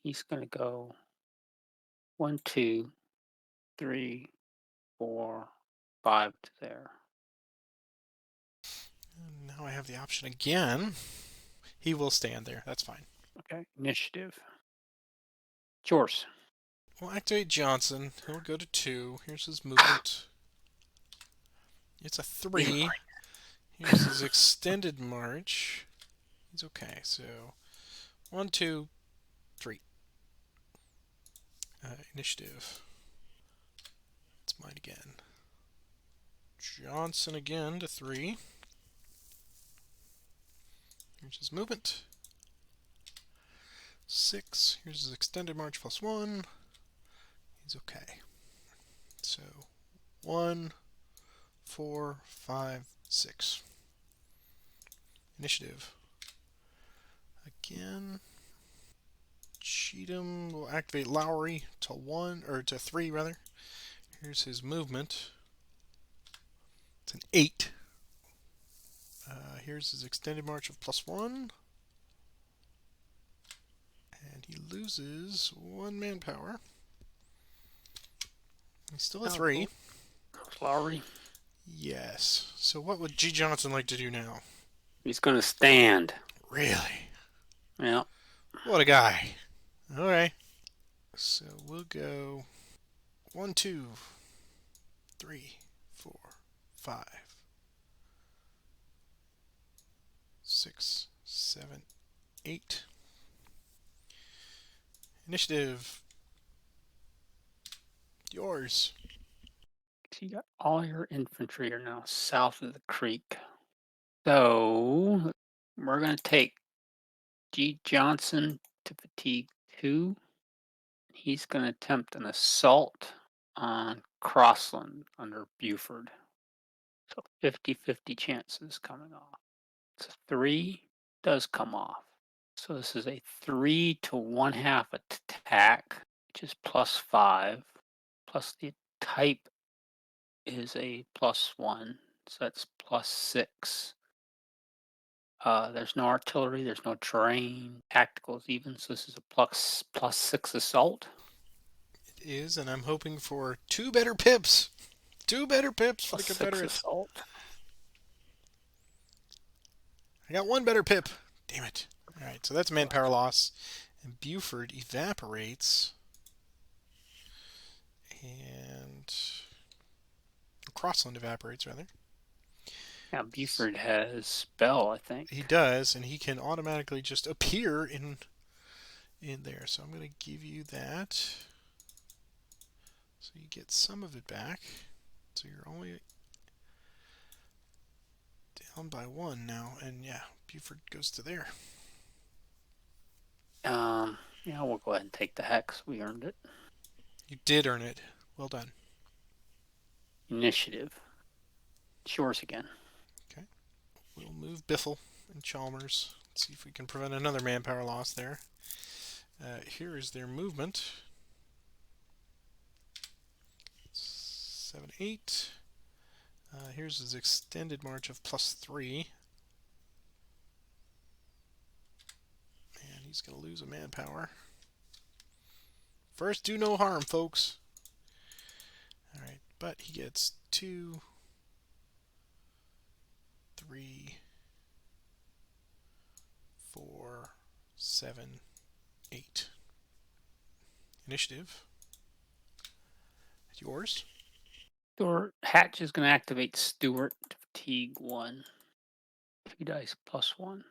He's gonna go 1, 2, 3, 4, 5 to there. And now I have the option again. He will stand there. That's fine. Okay. Initiative. It's yours. We'll activate Johnson. He'll go to 2. Here's his movement. It's a You didn't 3. Here's his extended march. He's okay. So 1, 2, 3. Initiative. It's mine again. Johnson again to 3. Here's his movement. 6. Here's his extended march plus 1. He's okay. So 1, 4, 5, 6. Initiative. Again. Cheatham will activate Lowry to 1, or to 3 rather. Here's his movement. It's an 8. Here's his extended march of plus 1. And he loses 1 manpower. He's still a Oh, 3. cool. Lowry. Yes. So what would G. Johnson like to do now? He's gonna stand. Really? Yeah. What a guy. Alright. So we'll go 1, 2, 3, 4, 5, 6, 7, 8. Initiative. Yours. So you got all your infantry are now south of the creek. So we're gonna take G. Johnson to fatigue 2. He's gonna attempt an assault on Crossland under Buford. So 50-50 chances coming off. So 3 does come off. So this is a 3 to 1/2 attack, which is +5, plus the type is a +1, so that's +6. There's no artillery, there's no terrain, tactical is even, so this is a +6 assault. It is, and I'm hoping for two better pips. Two better pips for the +6 Confederates. assault. I got one better pip. Damn it. All right, so that's Plus, manpower loss. And Buford evaporates. And Crossland evaporates, rather. now Buford has spell, I think. He does, and he can automatically just appear in there. So I'm going to give you that. So you get some of it back. So you're only down by one now. And yeah, Buford goes to there. Yeah, we'll go ahead and take the hex. We earned it. You did earn it. Well done. Initiative. It's yours again. Okay. We'll move Biffle and Chalmers. Let's see if we can prevent another manpower loss there. Here is their movement. 7, 8. Here's his extended march of +3. And he's going to lose a manpower. First, do no harm, folks. Alright, but he gets 2, 3, 4, 7, 8. Initiative. Yours. Stuart Hatch is going to activate Stuart to fatigue 1. 2 dice +1.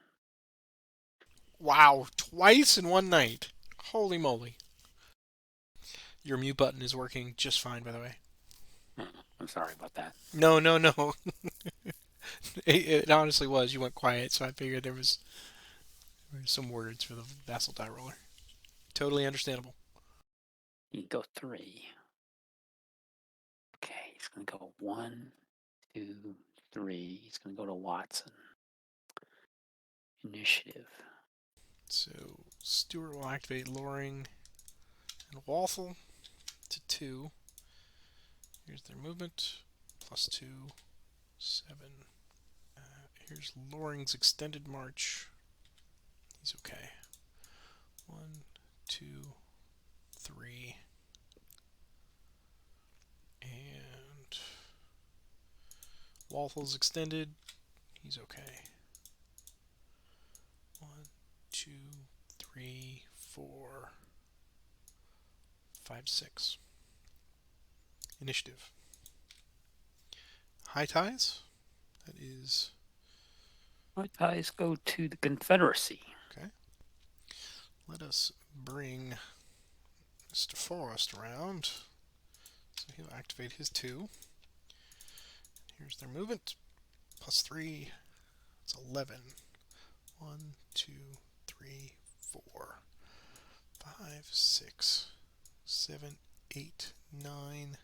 Wow, twice in one night. Holy moly. Your mute button is working just fine, by the way. I'm sorry about that. No, no, no. It honestly was. You went quiet, so I figured there was some words for the Vassal die roller. Totally understandable. You can go 3. Okay, he's going to go 1, 2, 3. He's going to go to Watson. Initiative. So Stewart will activate Loring and Walthall to 2. Here's their movement. +2, 7. Here's Loring's extended march. He's okay. 1, 2, 3. And Walthall's extended. He's okay. 1, 2, 3, 4, 5, 6. Initiative. High ties. That is My ties go to the Confederacy. okay. Let us bring Mr. Forrest around. So he'll activate his 2. Here's their movement. +3. It's 11. 1, 2, 3, 4, 5, 6, 7, 8, 9,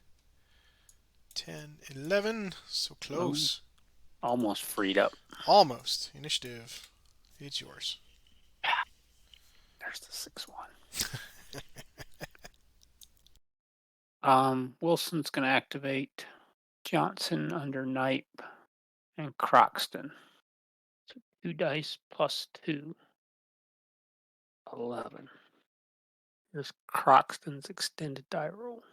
10, 11. So Oh, close. almost freed up. Almost. Initiative. It's yours. There's the 6-1. Wilson's going to activate Johnson under Knipe and Croxton. So 2 dice +2. 11. Here's Croxton's extended die roll.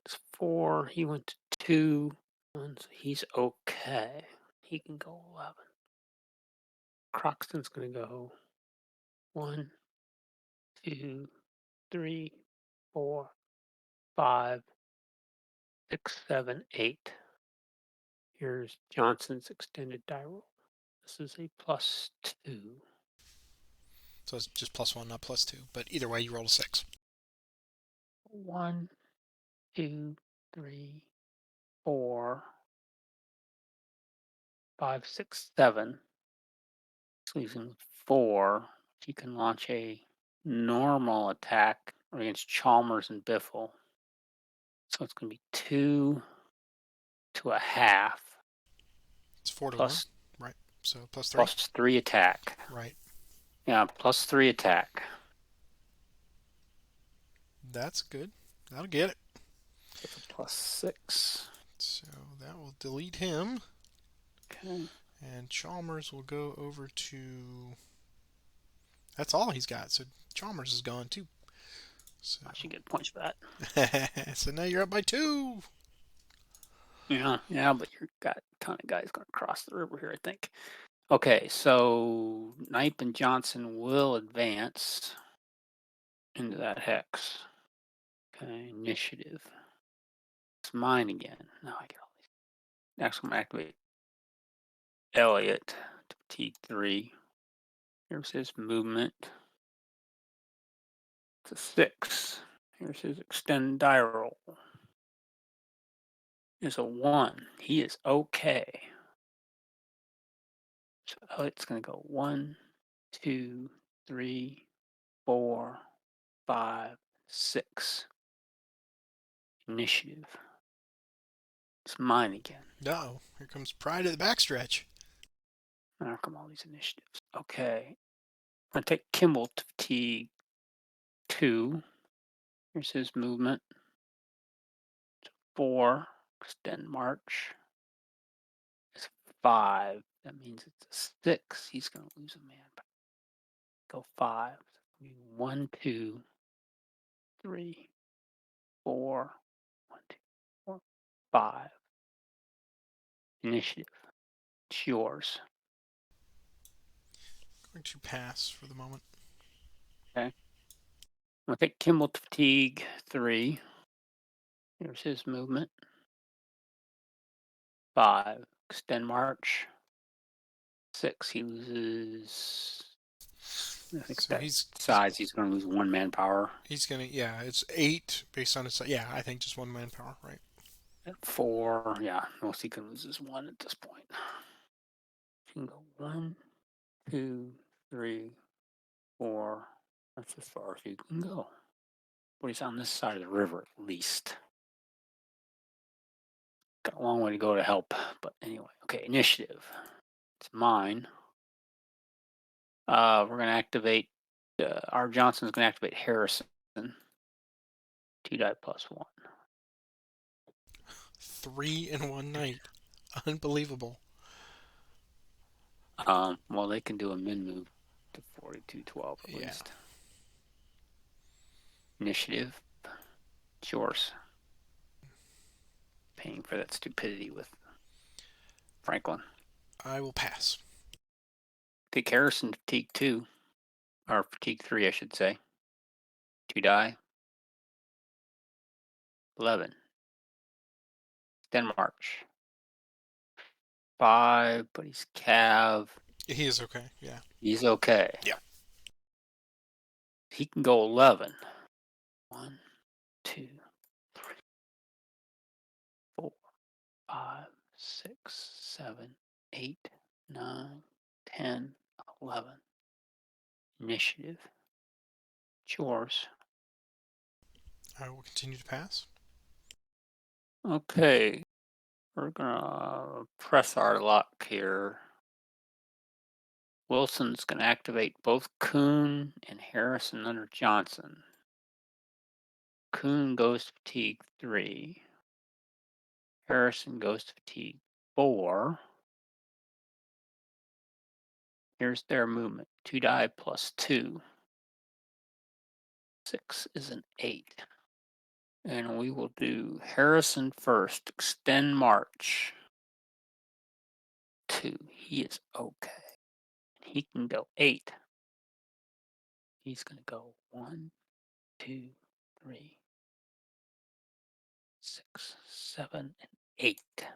It's 4. He went to 2. So he's okay. He can go 11. Croxton's going to go 1, 2, 3, 4, 5, 6, 7, 8. Here's Johnson's extended die roll. This is a +2. So it's just +1, not +2. But either way, you roll a 6. 1, 2, 3, 4, 5, 6, 7. This leaves him with 4. He can launch a normal attack against Chalmers and Biffle. So it's going to be 2 to a half It's 4 to 1, plus right? So plus three? +3 attack. Right. Yeah, +3 attack. That's good. That'll get it. That's a +6. So that will delete him. Okay. And Chalmers will go over to. That's all he's got. So Chalmers is gone too. So I should get points for that. so now you're up by two. Yeah, but you've got a ton of guys going to cross the river here, I think. Okay, so Knipe and Johnson will advance into that hex. Okay, initiative. It's mine again. Now I get all these. Next, I'm going to activate Elliot to T3. Here's his movement. It's a 6. Here's his extend die roll. It's a 1. He is okay. So Elliot's going to go 1, 2, 3, 4, 5, 6. Initiative. It's mine again. Uh-oh. Here comes Pride of the backstretch. Now come all these initiatives. Okay. I'm going to take Kimball to fatigue 2. Here's his movement. 4. Extend march. It's 5. That means it's a 6. He's going to lose a man. Go 5. 1, 2, 3, 4. 1, 2, 4, 5. Initiative. It's yours. Going to pass for the moment. Okay. I'm going to take Kimball to fatigue 3. Here's his movement. 5. Extend march. 6. He loses. I think So that he's size. He's going to lose 1 manpower. he's gonna, yeah, it's 8 based on his, yeah, I think just one manpower, right? At 4. Yeah, most he can lose is 1 at this point. He can go 1, 2, 3, 4. That's as far as you can go. But he's on this side of the river at least. Got a long way to go to help. But anyway, okay, initiative. It's mine. We're going to activate. R. Johnson's going to activate Harrison. 2 die +1. 3 in one night. Unbelievable. Well, they can do a min move to 4212 at Yeah. least. Initiative. It's yours. Paying for that stupidity with Franklin. I will pass. Take Harrison fatigue 2. Or fatigue 3, I should say. 2 die. 11. Then march. 5, but he's Cav. He is okay. Yeah. He's okay. Yeah. He can go 11. 1, 2, 3, 4, 5, 6, 7, 8, 9, 10, 11. Initiative. It's yours. I will continue to pass. Okay. We're gonna press our luck here. Wilson's gonna activate both Kuhn and Harrison under Johnson. Kuhn goes to fatigue 3. Harrison goes to fatigue 4. Here's their movement. 2 die +2. 6 is an 8. And we will do Harrison first. Extend march. 2. He is okay. He can go 8. He's going to go 1, 2, 3, 6, 7, and 8.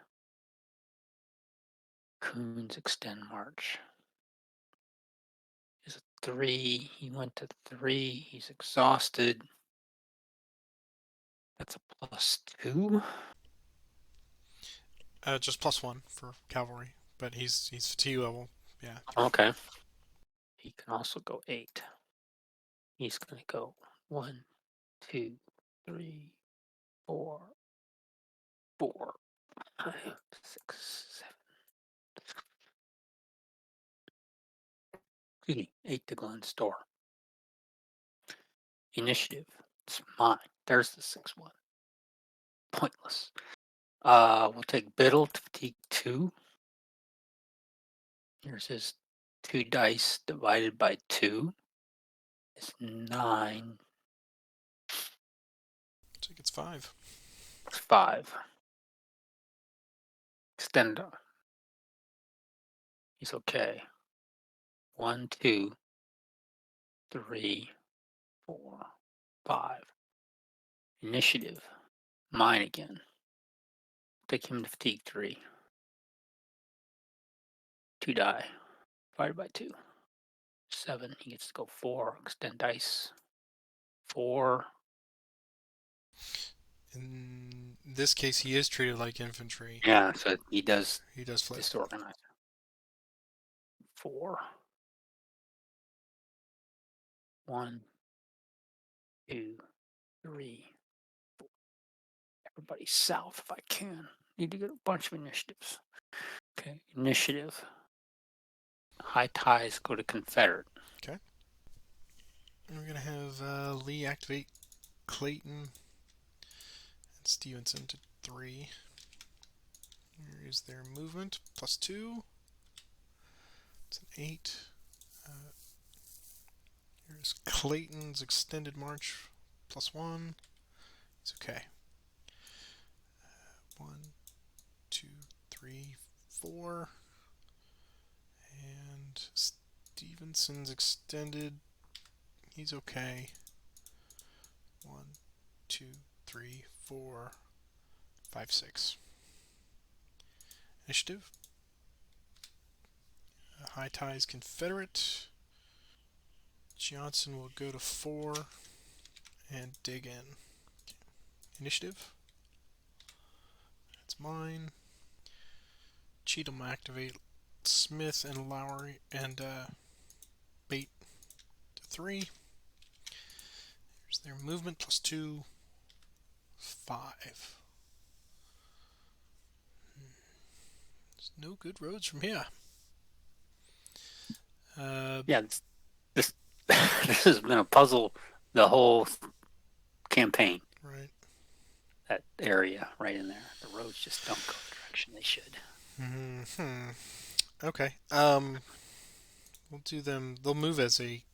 Kuhn's extend march is a 3. He went to 3. He's exhausted. That's a +2. Just +1 for cavalry, but he's fatigue level. Yeah. Okay. He can also go 8. He's going to go 1, 2, 3, 4, 4, 5, 6, 7. excuse me, 8 to Glenn Store. Initiative. It's mine. There's the 6-1. Pointless. We'll take Biddle to fatigue 2. Here's his 2 dice divided by 2. It's 9. I think it's 5. It's 5. Extend. He's okay. 1, 2, 3, 4, 5. Initiative. Mine again. Take him to fatigue 3. 2 die. Divided by 2. 7. He gets to go 4. Extend dice. 4. In this case, he is treated like infantry. Yeah, so he does He does flip. disorganize. 4. 1, 2, 3. Everybody south if I can. Need to get a bunch of initiatives. Okay, initiative. High ties go to Confederate. Okay. And we're going to have Lee activate Clayton and Stevenson to 3. Here is their movement, +2. It's an 8. Uh, here's Clayton's extended march, +1. It's okay. 1, 2, 3, 4. And Stevenson's extended. He's okay. 1, 2, 3, 4, 5, 6. Initiative. High ties Confederate. Johnson will go to 4 and dig in. Initiative. That's mine. Cheatham activate Smith and Lowry and Bait to 3. Here's their movement, +2, 5. There's no good roads from here. Yeah, this this has been a puzzle the whole campaign. Right. That area right in there. The roads just don't go the direction they should. Hmm. Okay. We'll do them. They'll move as a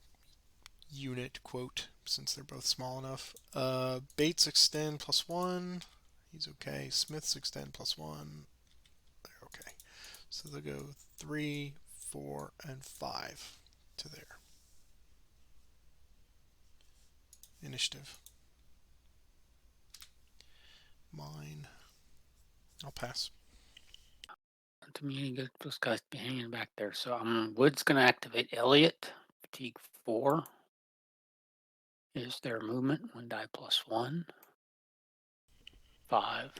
unit, quote, since they're both small enough. Bates extend +1. He's okay. Smith's extend +1. They're okay. So they'll go 3, 4, and 5 to there. Initiative. Mine. I'll pass. To me, get those guys be hanging back there. So Wood's going to activate Elliot. Fatigue 4 is their movement. 1 die +1. 5.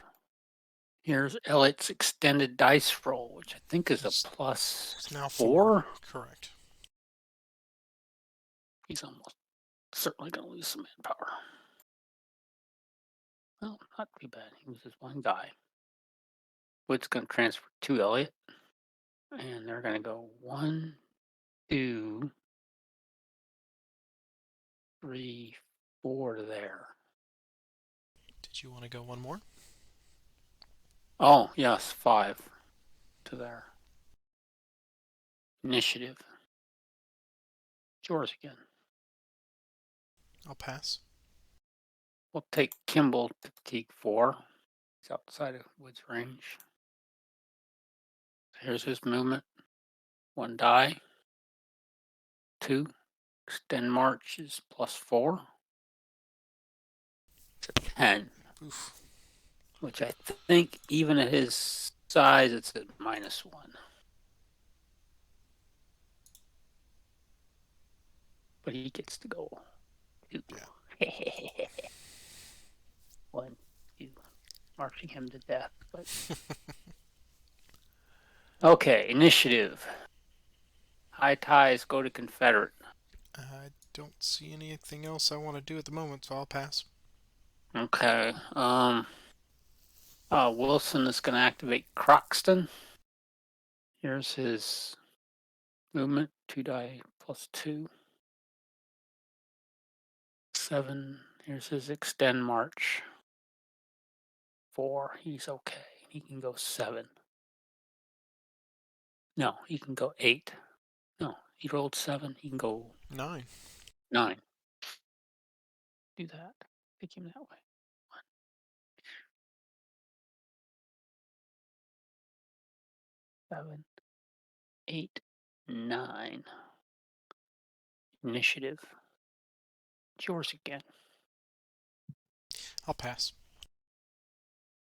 Here's Elliot's extended dice roll, which I think is a It's now 4. +4. Correct. He's almost certainly going to lose some manpower. Well, not too bad. He loses 1 die. Wood's going to transfer to Elliot. And they're going to go 1, 2, 3, 4 to there. Did you want to go one more? Oh, yes, 5 to there. Initiative. It's yours again. I'll pass. We'll take Kimball to fatigue 4. He's outside of Wood's range. Here's his movement. 1 die. 2. Extend march is +4. It's a 10. Oof. Which I think even at his size, it's at -1. But he gets to go 2. Yeah. 1, 2. Marching him to death. But okay, initiative. High ties go to Confederate. I don't see anything else I want to do at the moment, so I'll pass. Okay. Wilson is going to activate Croxton. Here's his Movement, 2 die plus 2. 7. Here's his extend march. 4. He's okay. He can go 7. No, he can go 8. No, he rolled 7. He can go 9. 9. Do that. Pick him that way. 7, 8, 9. Initiative. It's yours again. I'll pass.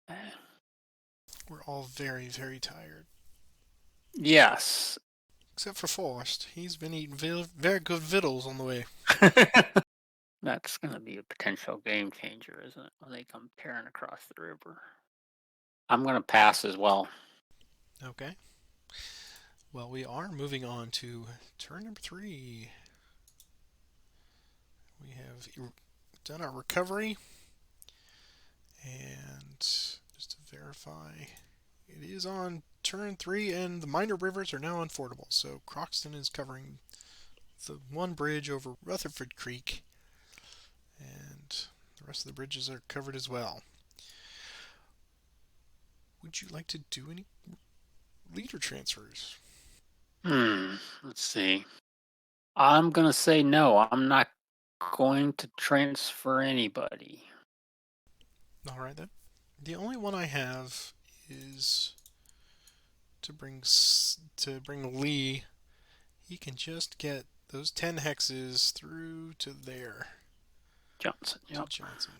Uh, We're all very, very tired. Yes. Except for Forrest. He's been eating very good victuals on the way. That's going to be a potential game changer, isn't it? When they come tearing across the river. I'm going to pass as well. Okay. Well, we are moving on to turn number 3. We have done our recovery. And just to verify, it is on turn 3, and the minor rivers are now unfordable. So Croxton is covering the one bridge over Rutherford Creek, and the rest of the bridges are covered as well. Would you like to do any leader transfers? Let's see. I'm going to say no. I'm not going to transfer anybody. All right then. The only one I have is to bring Lee. He can just get those 10 hexes through to there Johnson. to Yep. Johnson.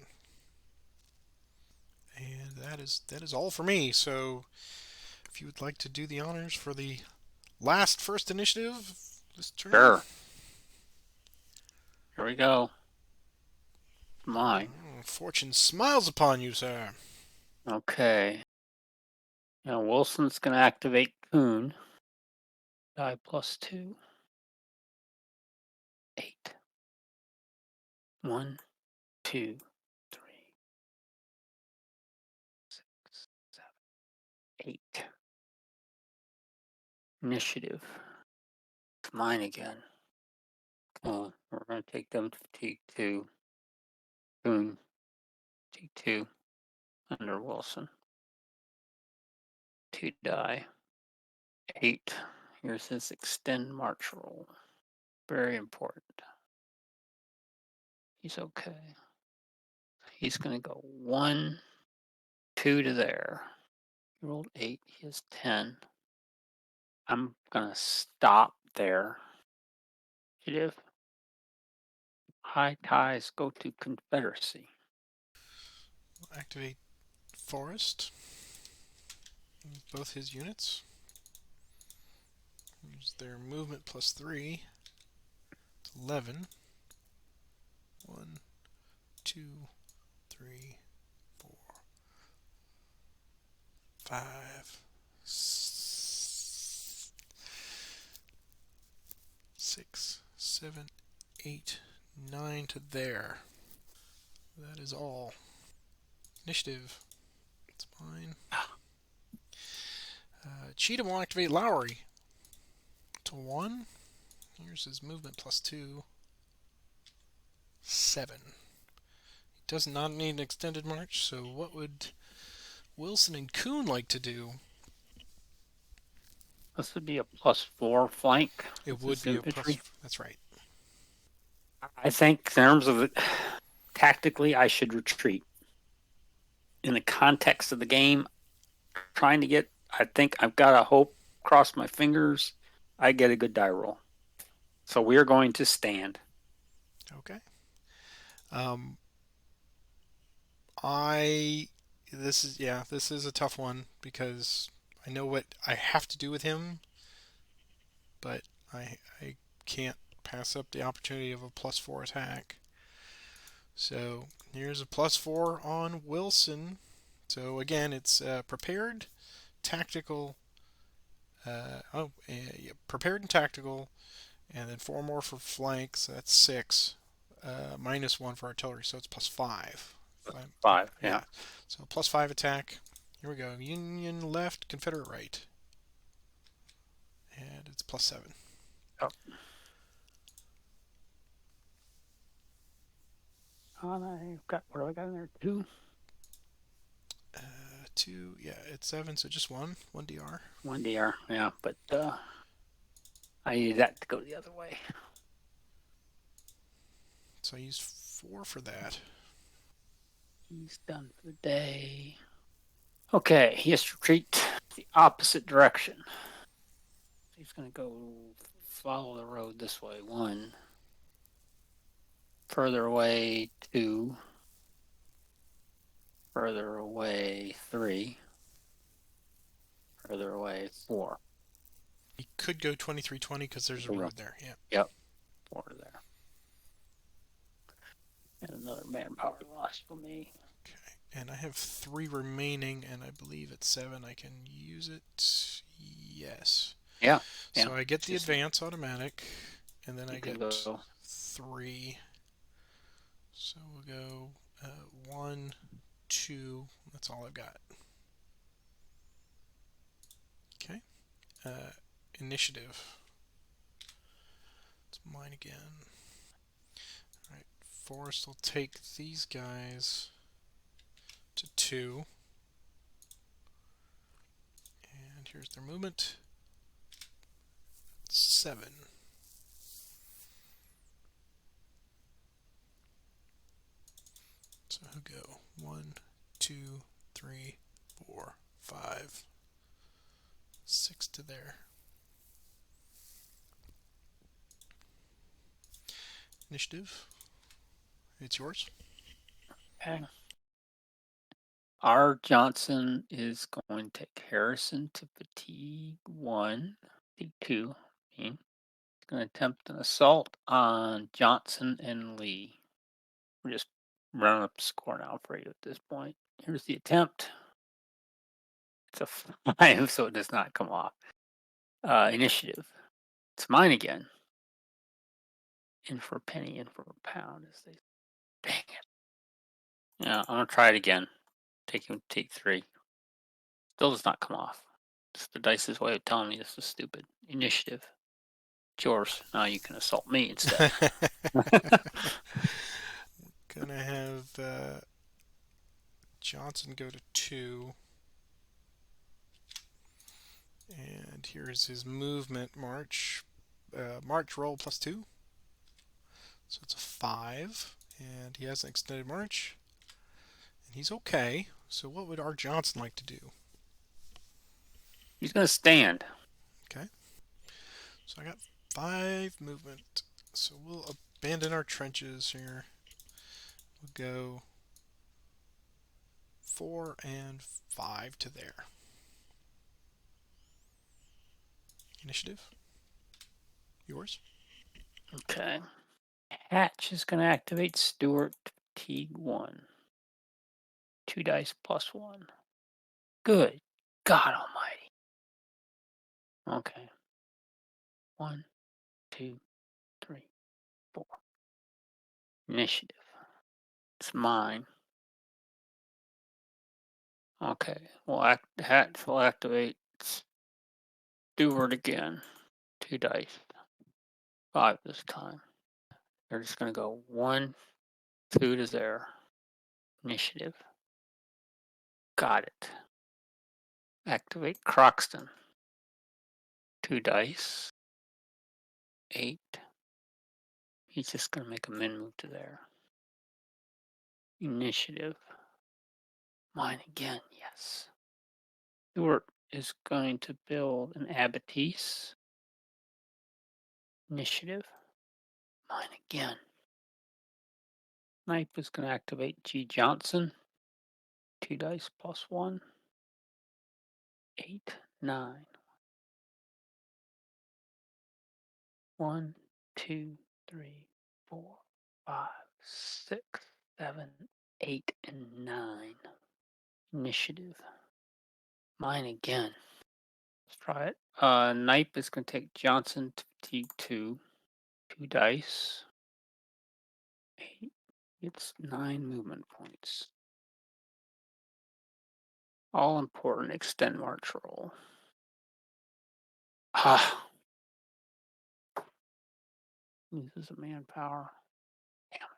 And that is all for me. So if you would like to do the honors for the last first initiative this turn. Sure. Here we go. Mine. Fortune smiles upon you, sir. Okay. Now Wilson's going to activate Coon. Die plus 2. 8. 1, 2, 3, 6, 7, 8. Initiative. It's mine again. Oh, we're going to take them to T2. Coon. T2. Under Wilson. 2 die. 8. Here's his extend march roll. Very important. He's okay. He's going to go 1, 2 to there. He rolled 8. He has 10. I'm going to stop there. Initiative. High ties go to Confederacy. Activate Forest. Both his units. Use their movement plus 3. It's 11. 1, 2, 3, 4, 5, 6, 7, 8, 9 to there. That is all. Initiative. It's mine. Cheatham will activate Lowry to 1. Here's his movement plus 2. 7. He does not need an extended march, so what would Wilson and Kuhn like to do? This would be a +4 flank. It This would is be a plus. infantry. That's right. I think in terms of it, tactically, I should retreat. In the context of the game, trying to get, I think I've got to hope, cross my fingers, I get a good die roll. So we are going to stand. Okay. Um, I this is a tough one because I know what I have to do with him, but I can't pass up the opportunity of a +4 attack. So here's a +4 on Wilson. So again, it's prepared, tactical. Yeah, prepared and tactical, and then 4 more for flanks. So that's 6. -1 for artillery, so it's +5. 5, yeah. Yeah. So +5 attack. Here we go. Union left, Confederate right, and it's +7. Oh, and I've got, what do I got in there? Two? Two, yeah, it's seven, so just one DR. One DR. Yeah, but I needed that to go the other way. So I used four for that. He's done for the day. Okay, he has to retreat the opposite direction. He's going to go follow the road this way. One, further away, two, further away, three, further away, four. He could go 2320 because there's a There you go. road there. Yeah. Yep, four there. And another manpower loss for me. Okay. And I have three remaining, and I believe at seven I can use it. Yes. Yeah, yeah. So I get It's the just advance automatic, and then you I can get go. three. So we'll go one, two. That's all I've got. Okay. Uh, Initiative. It's mine again. All right. Forest will take these guys to two. And here's their movement. Seven. So he'll go one, two, three, four, five, six to there. Initiative. It's yours. Okay. R. Johnson is going to take Harrison to fatigue one, fatigue two. I mean, he's going to attempt an assault on Johnson and Lee. We're just running up the score now for you at this point. Here's the attempt. It's a 5, so it does not come off. Initiative. It's mine again. In for a penny, in for a pound. As they, dang it. Yeah, I'm gonna try it again. Take three. Still does not come off. It's the dice's way of telling me this is stupid. Initiative. It's yours. Now you can assault me instead. Gonna have Johnson go to two. And here's his movement march. March roll plus two. So it's a five. And he has an extended march. And he's okay. So what would R. Johnson like to do? He's gonna stand. Okay. So I got five movement. So we'll abandon our trenches here. We'll go four and five to there. Initiative. Yours. Okay. Hatch is gonna activate Stewart fatigue one. Two dice plus one. Good God Almighty. Okay. One, two, three, four. Initiative. It's mine. Okay. Hatch will activate Stewart again. Two dice. Five this time. They're just gonna go one, two to there. Initiative. Got it. Activate Croxton. Two dice. Eight. He's just gonna make a min move to there. Initiative. Mine again, yes. Stewart is going to build an Abattis. Initiative. Mine again. Snipe is going to activate G. Johnson. Two dice plus one. Eight, nine. One, two, three, four, five, six, seven, eight, and nine. Initiative. Mine again. Let's try it. Knipe is going to take Johnson to fatigue two. Two dice. Eight. It's nine movement points. All important extend march roll. Ah, Uses a manpower. Damn it.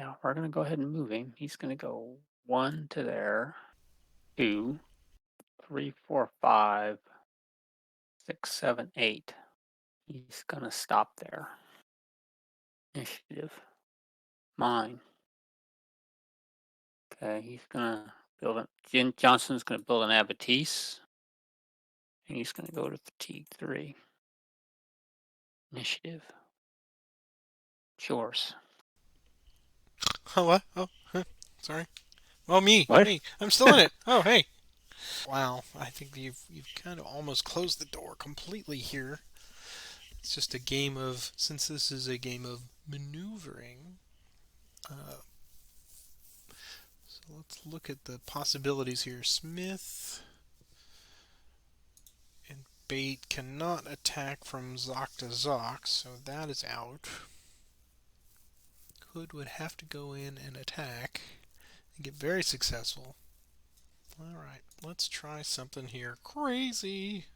Yeah, we're gonna go ahead and move him. He's gonna go 1 to there, 2, 3, 4, 5, 6, 7, 8. He's gonna stop there. Initiative. Mine. Okay, he's gonna build it. Jim Johnson's gonna build an abattis, and he's gonna go to fatigue 3. Initiative. Yours. Oh, what? Oh, huh, sorry. Oh, me, What? me. I'm still in it. Oh, hey. Wow, I think you've kind of almost closed the door completely here. It's just a game of since this is a game of maneuvering. Uh, so let's look at the possibilities here. Smith and Bait cannot attack from Zoc to Zoc, so that is out. Hood would have to go in and attack and get very successful. Alright, let's try something here. Crazy!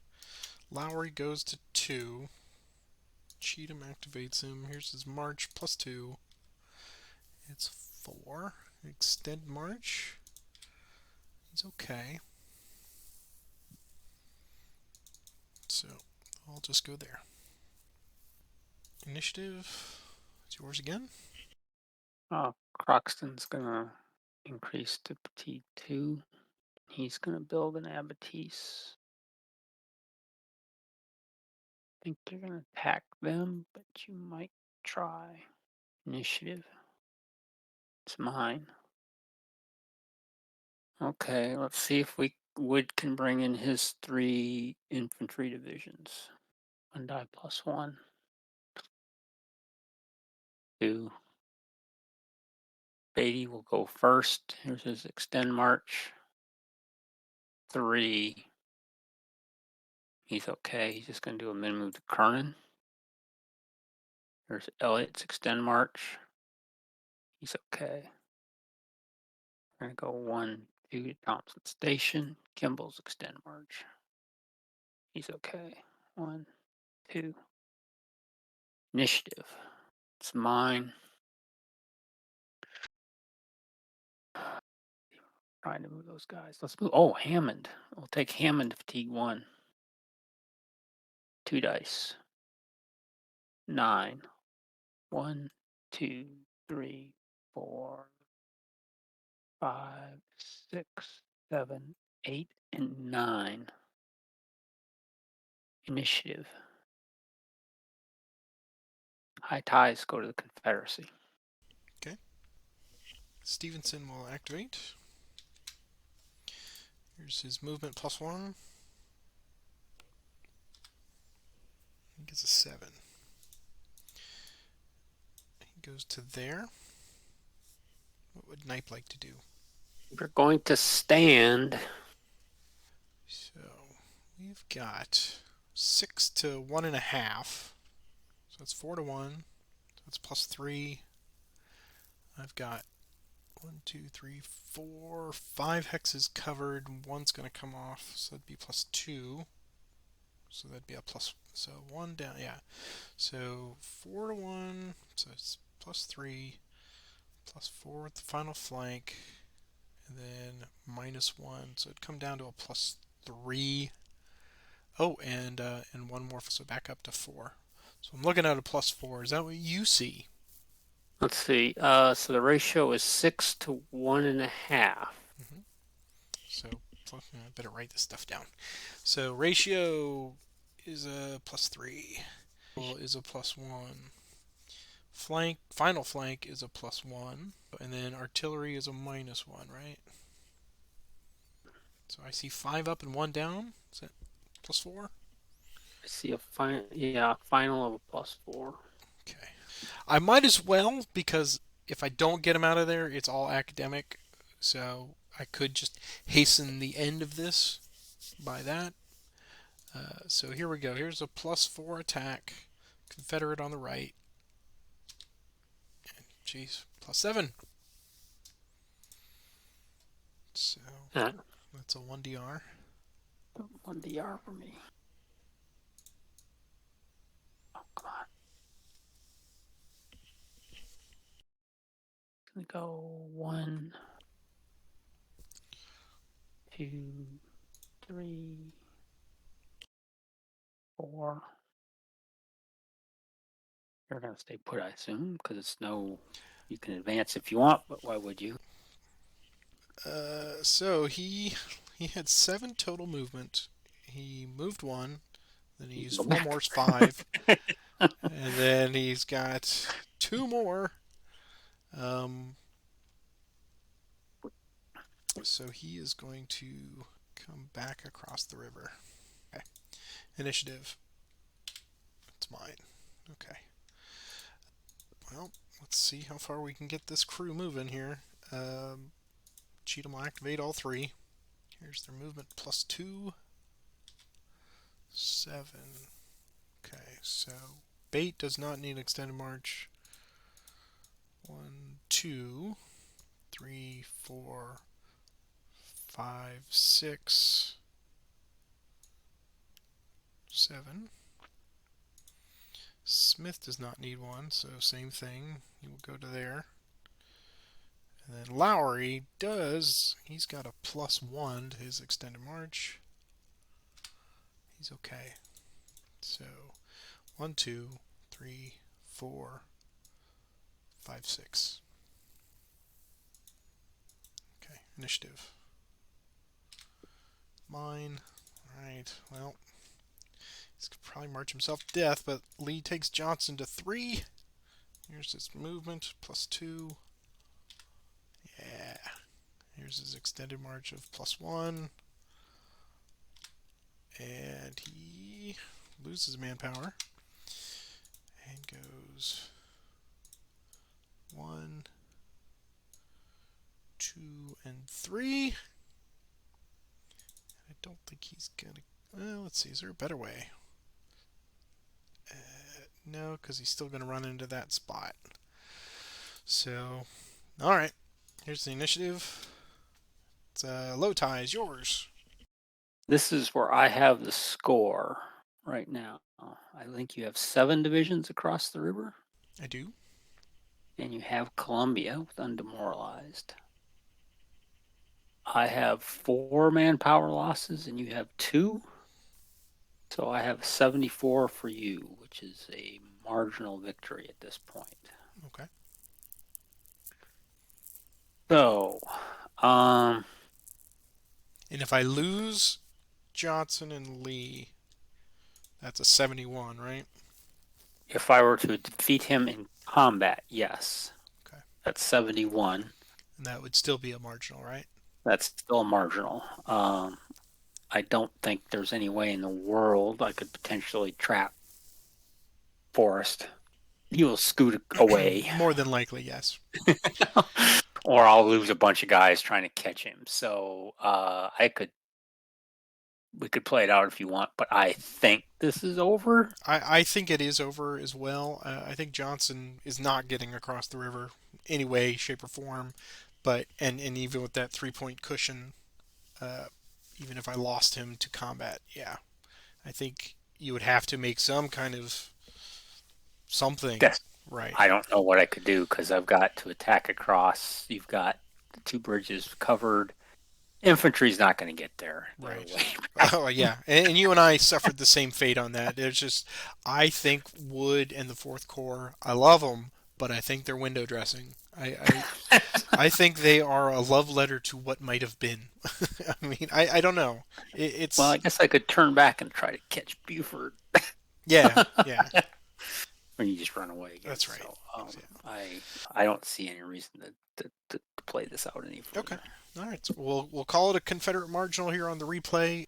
Lowry goes to 2. Cheatham activates him. Here's his march plus 2. It's 4. Extend march. He's okay. So I'll just go there. Initiative. It's yours again. Croxton's gonna increase to fatigue 2. He's gonna build an abattis. I think you're gonna attack them, but you might try. Initiative. It's mine. Okay, let's see if Wood can bring in his 3 infantry divisions. 1 die plus 1. 2. Beatty will go first. Here's his extend march. 3. He's okay. He's just going to do a min move to Kernan. There's Elliott's extend march. He's okay. We're going to go 1, 2 to Thompson Station. Kimball's extend march. He's okay. 1, 2. Initiative. It's mine. Trying to move those guys. Let's move. Oh, Hammond. We'll take Hammond to fatigue 1. 2 dice. 9. 1, 2, 3, 4, 5, 6, 7, 8, and 9. Initiative. High ties go to the Confederacy. Okay. Stevenson will activate. Here's his movement plus 1. He gets a 7. He goes to there. What would Knipe like to do? We're going to stand. So we've got 6 to 1.5. So that's 4 to 1. So that's plus 3. I've got 1, 2, 3, 4, 5 hexes covered. One's going to come off, so that'd be plus 2. So that'd be a plus. So 1 down, yeah. So 4 to 1. So it's plus 3, plus 4 with the final flank, and then minus 1. So it'd come down to a plus 3. Oh, and one more, so back up to 4. So I'm looking at a plus 4. Is that what you see? Let's see. So the ratio is 6 to 1.5. Mm-hmm. So I better write this stuff down. So ratio is a plus 3. Is a plus 1. Flank, final flank is a plus 1. And then artillery is a minus 1, right? So I see 5 up and 1 down. Is that plus 4? I see a final of a plus 4. Okay. I might as well, because if I don't get him out of there, it's all academic. So I could just hasten the end of this by that. So here we go. Here's a plus 4 attack. Confederate on the right. Jeez, plus 7. So Uh, that's a 1 DR. 1 DR for me. Oh, come on. gonna go 1, 2, 3, 4. You're gonna stay put, I assume, because it's no. You can advance if you want, but why would you? So he had 7 total movement. He moved one, then he You can used go 4 back. more, 5, and then he's got 2 more. Um, so he is going to come back across the river. Okay. Initiative. It's mine. Okay. Well, let's see how far we can get this crew moving here. Um, Cheetah will activate all 3. Here's their movement plus 2, 7. Okay, so bait does not need extended march. 1, 2, 3, 4, 5, 6, 7. Smith does not need one, so same thing. He will go to there. And then Lowry does. He's got a +1 to his extended march. He's okay. So 1, 2, 3, 4, 5, 6. Okay, initiative. Mine. Alright, well, he's could probably march himself to death, but Lee takes Johnson to 3. Here's his movement, +2. Yeah. Here's his extended march of +1. And he loses manpower. And goes 1, 2, and 3. I don't think he's gonna. Well, let's see. Is there a better way? No, because he's still gonna run into that spot. So, all right. Here's the initiative. It's low tie is yours. This is where I have the score right now. I think you have 7 divisions across the river, I do. and you have Columbia with undemoralized. I have 4 manpower losses, and you have 2. So I have 74 for you, which is a marginal victory at this point. Okay. So, um, And if I lose Johnson and Lee, that's a 71, right? if I were to defeat him in combat, yes, Okay. that's 71. And that would still be a marginal, right? That's still marginal. I don't think there's any way in the world I could potentially trap Forrest. He will scoot away, More than likely, yes. or I'll lose a bunch of guys trying to catch him. So we could play it out if you want, but I think this is over. I think it is over as well. I think Johnson is not getting across the river any way, shape, or form. But and even with that 3 point cushion, uh, even if I lost him to combat, yeah, I think you would have to make some kind of something That's right. I don't know what I could do because I've got to attack across. You've got the 2 bridges covered. Infantry's not going to get there. They're Right. way back. Oh yeah, and you and I suffered the same fate on that. There's just, I think Wood and the Fourth Corps, I love them, but I think they're window dressing. I think they are a love letter to what might have been. I mean, I don't know. Well, It's I guess I could turn back and try to catch Buford, yeah, yeah, or you just run away again. that's right. So Yeah. I don't see any reason to play this out any Okay. further. All right. So we'll call it a Confederate marginal here on the replay.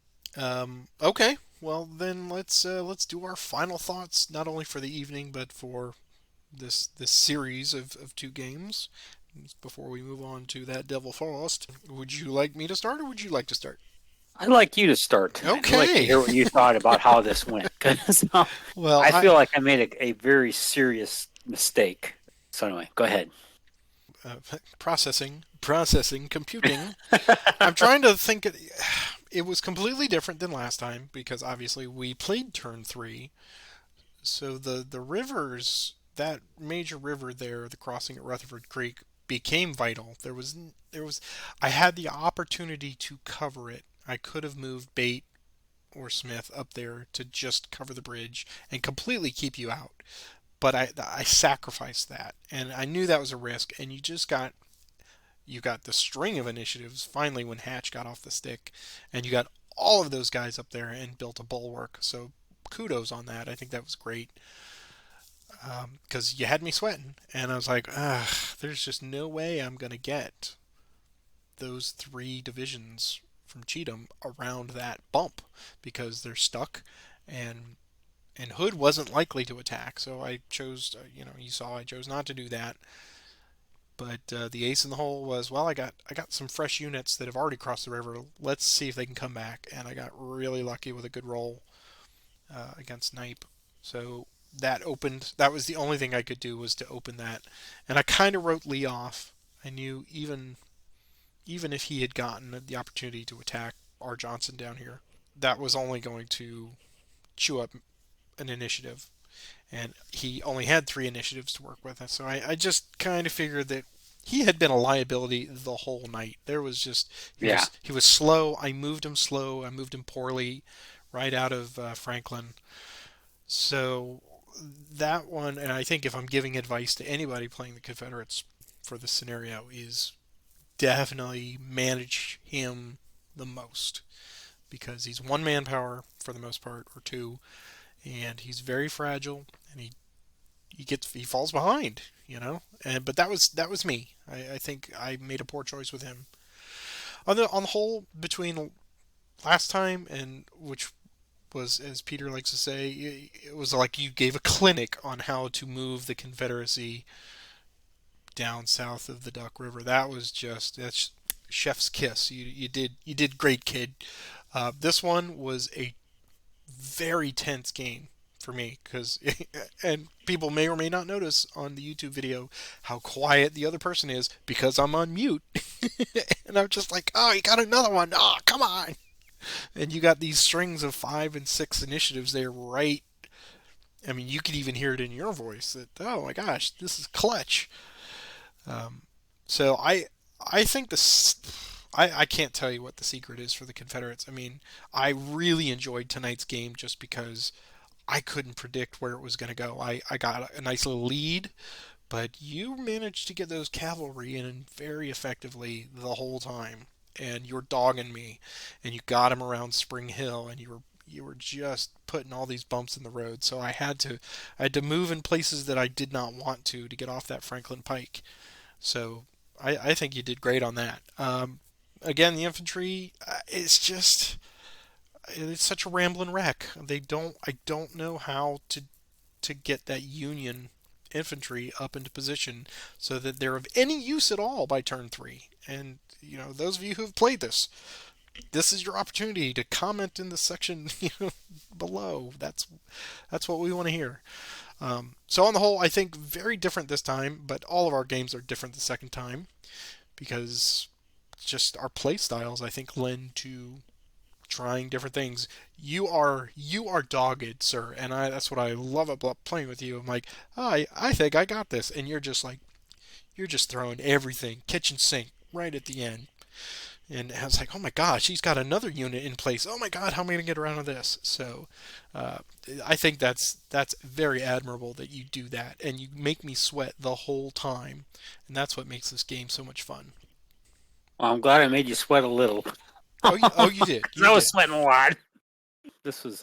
Okay. Well, then let's do our final thoughts, not only for the evening but for this series of 2 games. Before we move on to that Devil Frost, would you like me to start, or would you like to start? I'd like you to start tonight. I'd like to Okay. hear what you thought about how this went because Well, I feel like I made a very serious mistake. So anyway, go ahead. processing, computing. I'm trying to think. It was completely different than last time because obviously we played turn 3. So the rivers, that major river there, the crossing at Rutherford Creek, became vital. There was I had the opportunity to cover it. I could have moved Bait or Smith up there to just cover the bridge and completely keep you out. But I sacrificed that, and I knew that was a risk. And you got the string of initiatives finally when Hatch got off the stick, and you got all of those guys up there and built a bulwark. So kudos on that. I think that was great because you had me sweating, and I was like, ugh, there's just no way I'm gonna get those three divisions from Cheatham around that bump because they're stuck, and Hood wasn't likely to attack. So I chose, you saw I chose not to do that. But the ace in the hole was, well, I got some fresh units that have already crossed the river. Let's see if they can come back. And I got really lucky with a good roll against Nipe. So that opened. That was the only thing I could do was to open that. And I kind of wrote Lee off. I knew even if he had gotten the opportunity to attack R. Johnson down here, that was only going to chew up an initiative. And he only had three initiatives to work with. So I just kind of figured that he had been a liability the whole night. There was just Yeah. he was slow. I moved him slow. I moved him poorly, right out of Franklin. So that one, and I think if I'm giving advice to anybody playing the Confederates for this scenario, is definitely manage him the most because he's one manpower for the most part, or two, and he's very fragile, and he falls behind, And but that was me. I think I made a poor choice with him. On the whole, between last time and which was, as Peter likes to say, it was like you gave a clinic on how to move the Confederacy down south of the Duck River. That's chef's kiss. You did great, kid. This one was a very tense game for me because and people may or may not notice on the YouTube video how quiet the other person is because I'm on mute. And I'm just like, oh, you got another one. Oh, come on. And you got these strings of 5 and 6 initiatives there, right? I mean, you could even hear it in your voice that, oh my gosh, this is clutch. Um, so I think this. I can't tell you what the secret is for the Confederates. I mean, I really enjoyed tonight's game just because I couldn't predict where it was going to go. I got a nice little lead, but you managed to get those cavalry in very effectively the whole time, and you were dogging me, and you got them around Spring Hill, and you were just putting all these bumps in the road. So I had to move in places that I did not want to get off that Franklin Pike. So I think you did great on that. Again, the infantry, it's such a rambling wreck. I don't know how to get that Union infantry up into position so that they're of any use at all by turn three. And those of you who have played this is your opportunity to comment in the section below. That's what we want to hear. So on the whole, I think very different this time, but all of our games are different the second time because just our play styles I think lend to trying different things. You are dogged, sir, and that's what I love about playing with you. I'm like, oh, I think I got this, and you're just throwing everything kitchen sink right at the end. And I was like, oh my gosh, he's got another unit in place. Oh my god, how am I going to get around to this? So, uh, I think that's very admirable that you do that, and you make me sweat the whole time, and that's what makes this game so much fun. Well, I'm glad I made you sweat a little. Oh, you did, Because you I was did. sweating a lot. This was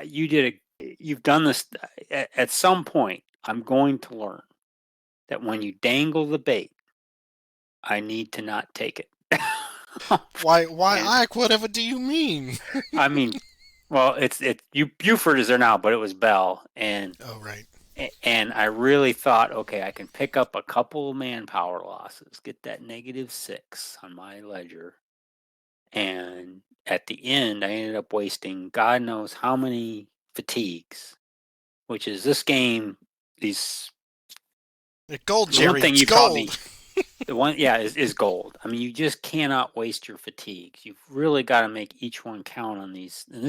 you did you've done this at some point. I'm going to learn that when you dangle the bait, I need to not take it. Why, And Ike? Whatever do you mean? I mean, well, Buford is there now, but it was Bell, Oh, right. and I really thought, okay, I can pick up a couple of manpower losses, get that -6 on my ledger, and at the end, I ended up wasting God knows how many fatigues, which is this game. These Gold, The one Jerry. thing It's you taught me, gold. the one, yeah, is gold. I mean, you just cannot waste your fatigues. You've really got to make each one count on these. And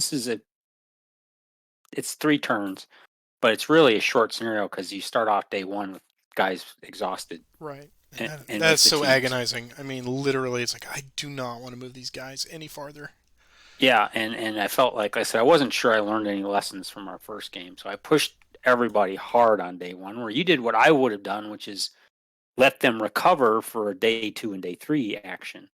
it's 3 turns, but it's really a short scenario because you start off day one with guys exhausted. Right. And and that's with the so teams. agonizing. I mean, literally, it's like I do not want to move these guys any farther. Yeah, and I felt like I said I wasn't sure I learned any lessons from our first game, so I pushed everybody hard on day one. Where you did what I would have done, which is let them recover for a day two and day three action.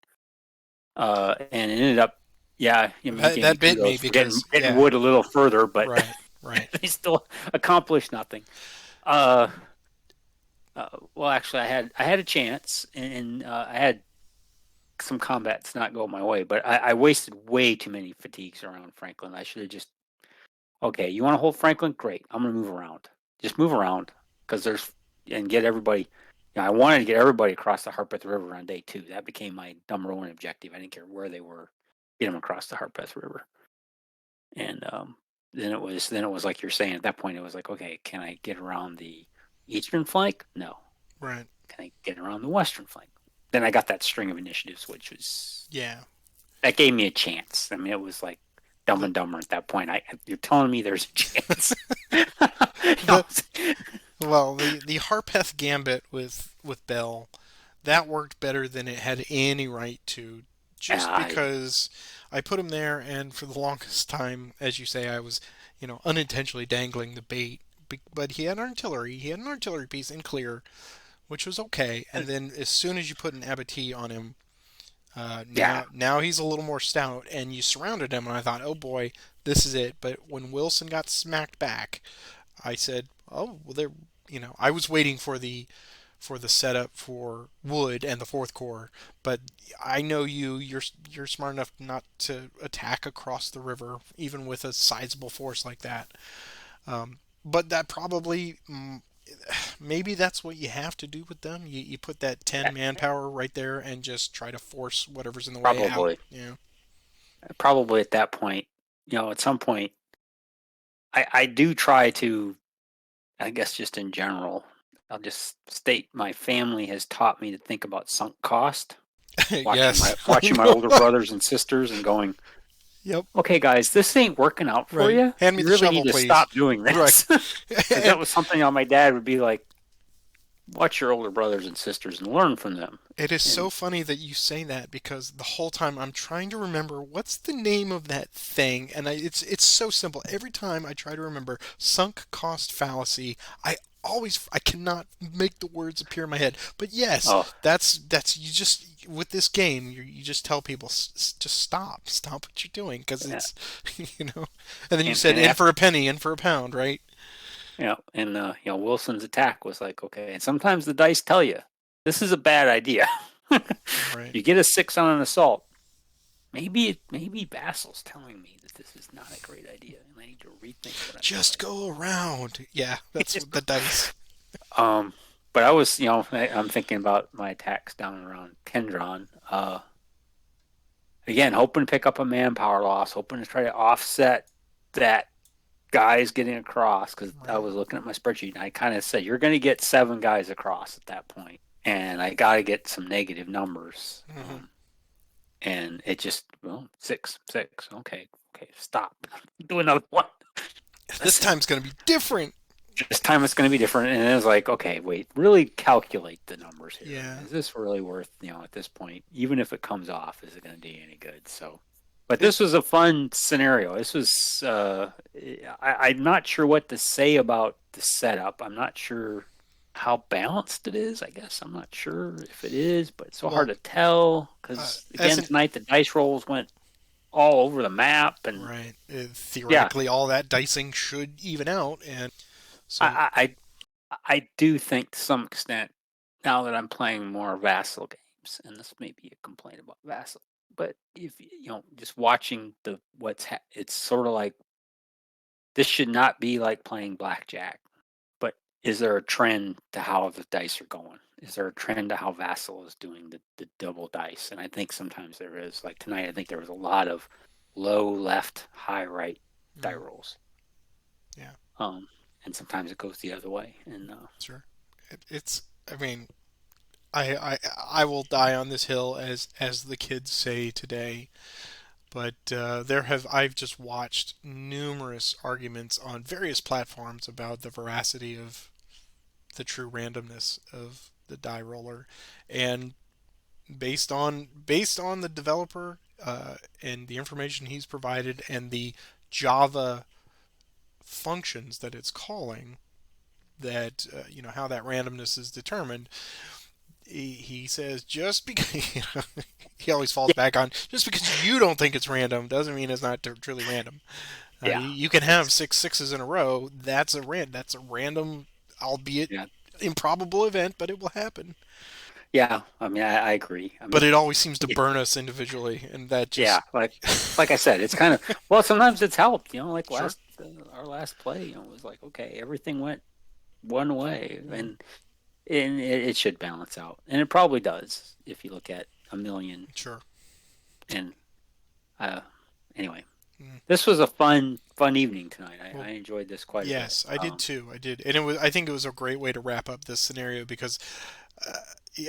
And it ended up, yeah, I mean, you gave me That bit me kudos for because getting yeah, wood a little further, but right, right. they still accomplished nothing. Uh, well, actually, I had a chance, and I had some combats not go my way, but I wasted way too many fatigues around Franklin. I should have just okay. You want to hold Franklin? Great. I'm gonna move around. Just move around because there's and get everybody. I wanted to get everybody across the Harpeth River on day two. That became my number one objective. I didn't care where they were, get them across the Harpeth River. And then it was like you're saying at that point it was like, okay, can I get around the eastern flank? No. Right. Can I get around the western flank? Then I got that string of initiatives, which was Yeah. that gave me a chance. I mean, it was like Dumb The and Dumber at that point. You're telling me there's a chance. the well, the Harpeth Gambit with Bell that worked better than it had any right to, just I, because I put him there, and for the longest time, as you say, I was, unintentionally dangling the bait. But he had artillery. He had an artillery piece in clear, which was okay. And then as soon as you put an abattis on him, yeah, now he's a little more stout, and you surrounded him, and I thought, oh boy, this is it. But when Wilson got smacked back, I said, oh well, there. I was waiting for the setup for Wood and the fourth corps, but I know you. You're smart enough not to attack across the river, even with a sizable force like that. But that probably maybe that's what you have to do with them. You put that 10 yeah, manpower right there and just try to force whatever's in the way out. probably, Yeah. probably at that point, at some point, I do try to. I guess just in general, I'll just state my family has taught me to think about sunk cost. Watching Yes, my I watching my know. older brothers and sisters and going, Yep. okay, guys, this ain't working out for Right. you. Hand me You the really need shovel, to please. stop doing Right. this. Because that And was something my dad would be like, watch your older brothers and sisters and learn from them. it is so And funny that you say that, because the whole time I'm trying to remember what's the name of that thing, and it's so simple. Every time I try to remember sunk cost fallacy, I cannot make the words appear in my head. But yes, oh, that's you just with this game, you just tell people, just stop what you're doing, because yeah. it's And then you said And in for after a penny, in for a pound, right? Wilson's attack was like, okay. And sometimes the dice tell you this is a bad idea. Right. You get a 6 on an assault. Maybe Vassal's telling me that this is not a great idea, and I need to rethink what I'm Just doing. go around. Yeah, that's Just what the dice. Um, but I was, I'm thinking about my attacks down around Kendron. Again, hoping to pick up a manpower loss, hoping to try to offset that guys getting across because I Right. was looking at my spreadsheet and I kind of said you're going to get 7 guys across at that point, and I got to get some negative numbers. Hmm. And it just six, six. Okay, okay, stop. Do another one. This Listen, time's gonna be different. this time it's going to be different. And it was like, okay, wait, really calculate the numbers here. Yeah. Is this really worth, at this point, even if it comes off, is it going to do you any good? So, but It this was a fun scenario. This was, I'm not sure what to say about the setup. I'm not sure how balanced it is. I guess I'm not sure if it is, but it's so hard well, to tell uh, because, as again, an tonight the dice rolls went all over the map. And right, yeah, theoretically, all that dicing should even out, and so I, I do think to some extent now that I'm playing more Vassal games, and this may be a complaint about Vassal, but if just watching it's sort of like this should not be like playing blackjack. But is there a trend to how the dice are going? Is there a trend to how Vassal is doing the double dice? And I think sometimes there is. Like tonight, I think there was a lot of low left, high right die mm, rolls. yeah, Um, and sometimes it goes the other way. And sure. It's I mean, I will die on this hill, as the kids say today. But I've just watched numerous arguments on various platforms about the veracity of the true randomness of the die roller, and based on the developer and the information he's provided and the Java functions that it's calling, that how that randomness is determined. He says just because he always falls back on just because you don't think it's random doesn't mean it's not truly random. Yeah, You can have it's six sixes in a row. That's a random, albeit yeah, improbable event, but it will happen. yeah. I mean, I agree. I But mean, it always seems to it, burn us individually, and that yeah, just like I said, it's kind of well. Sometimes it's helped. Like sure. our last play, it was like okay, everything went one way, Mm, and it should balance out, and it probably does if you look at a million. sure. And uh, anyway, Mm. this was a fun evening tonight. I Well, enjoyed this quite a bit. yes, I did too. I did, and it was. I think it was a great way to wrap up this scenario because uh,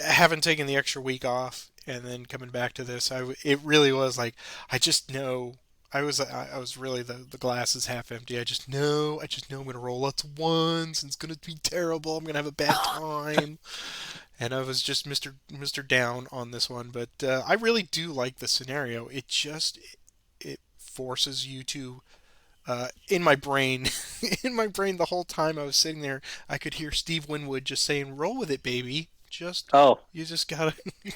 having taken the extra week off and then coming back to this, it really was like I just know I was really the glass is half empty. I just know I'm gonna roll lots of ones and it's gonna be terrible. I'm gonna have a bad time, and I was just Mister Down on this one. But I really do like the scenario. It forces you to in my brain, in my brain, the whole time I was sitting there, I could hear Steve Winwood just saying, "Roll with it, baby. Oh, You just gotta." you,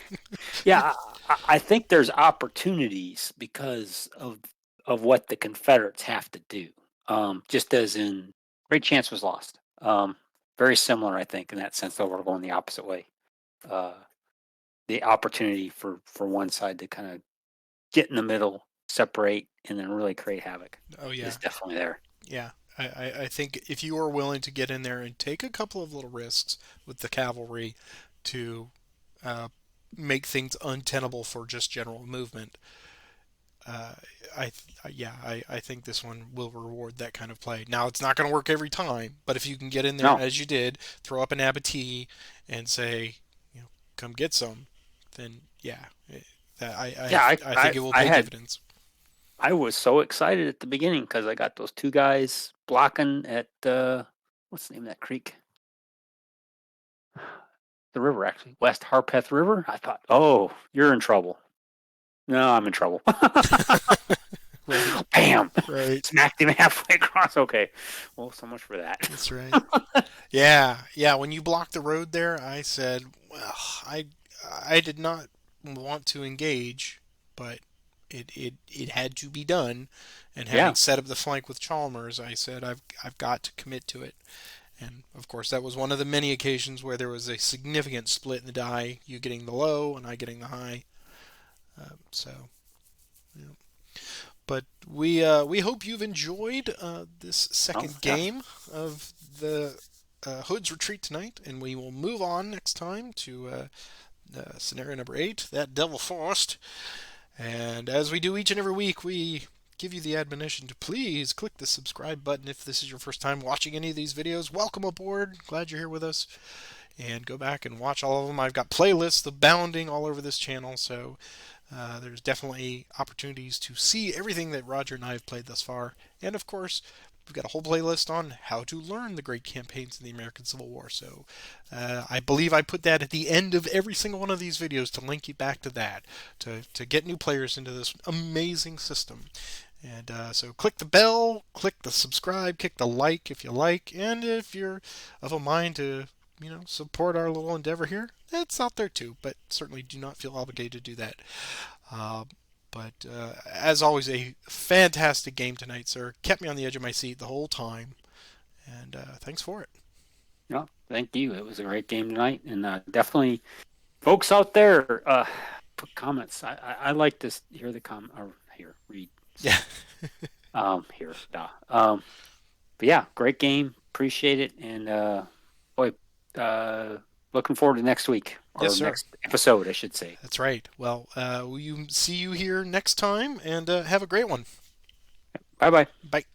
yeah, I think there's opportunities because of what the Confederates have to do. Just as in, great chance was lost. Very similar, I think, in that sense. Though we're going the opposite way. Uh, the opportunity for one side to kind of get in the middle, separate, and then really create havoc oh yeah, is definitely there. yeah. I think if you are willing to get in there and take a couple of little risks with the cavalry to uh, make things untenable for just general movement, uh, I think this one will reward that kind of play. Now, it's not going to work every time, but if you can get in there No, as you did, throw up an abattis and say, come get some, then yeah, yeah, I think it will I pay had dividends. I was so excited at the beginning because I got those two guys blocking at what's the name of that creek? The river, actually, West Harpeth River. I thought, oh, you're in trouble. No, I'm in trouble. Right, Bam! right. Smacked him halfway across. Okay, well, so much for that. That's right. Yeah, yeah. When you blocked the road there, I said, well, I did not want to engage, but it had to be done. And having Yeah, set up the flank with Chalmers, I said I've got to commit to it. And of course, that was one of the many occasions where there was a significant split in the die. You getting the low and I getting the high. So, yeah. But we hope you've enjoyed this oh second yeah, game of the Hood's Retreat tonight, and we will move on next time to scenario number 8, that Devil Forest. And as we do each and every week, we give you the admonition to please click the subscribe button if this is your first time watching any of these videos. Welcome aboard. Glad you're here with us. And go back and watch all of them. I've got playlists abounding all over this channel, so there's definitely opportunities to see everything that Roger and I have played thus far. And of course, we've got a whole playlist on how to learn the great campaigns in the American Civil War. So I believe I put that at the end of every single one of these videos to link you back to that, to get new players into this amazing system. And so click the bell, click the subscribe, click the like if you like, and if you're of a mind to support our little endeavor here, it's out there too, but certainly do not feel obligated to do that. Uh, but as always, a fantastic game tonight, sir. Kept me on the edge of my seat the whole time, and thanks for it. yeah. Thank you. It was a great game tonight, and definitely, folks out there, put comments. I like to hear the comment or hear read. Yeah, Here, duh. But yeah, great game. Appreciate it, and boy, uh, looking forward to next week yes, or sir. next episode, I should say. That's right. Well, see you here next time, and have a great one. Bye bye. Bye.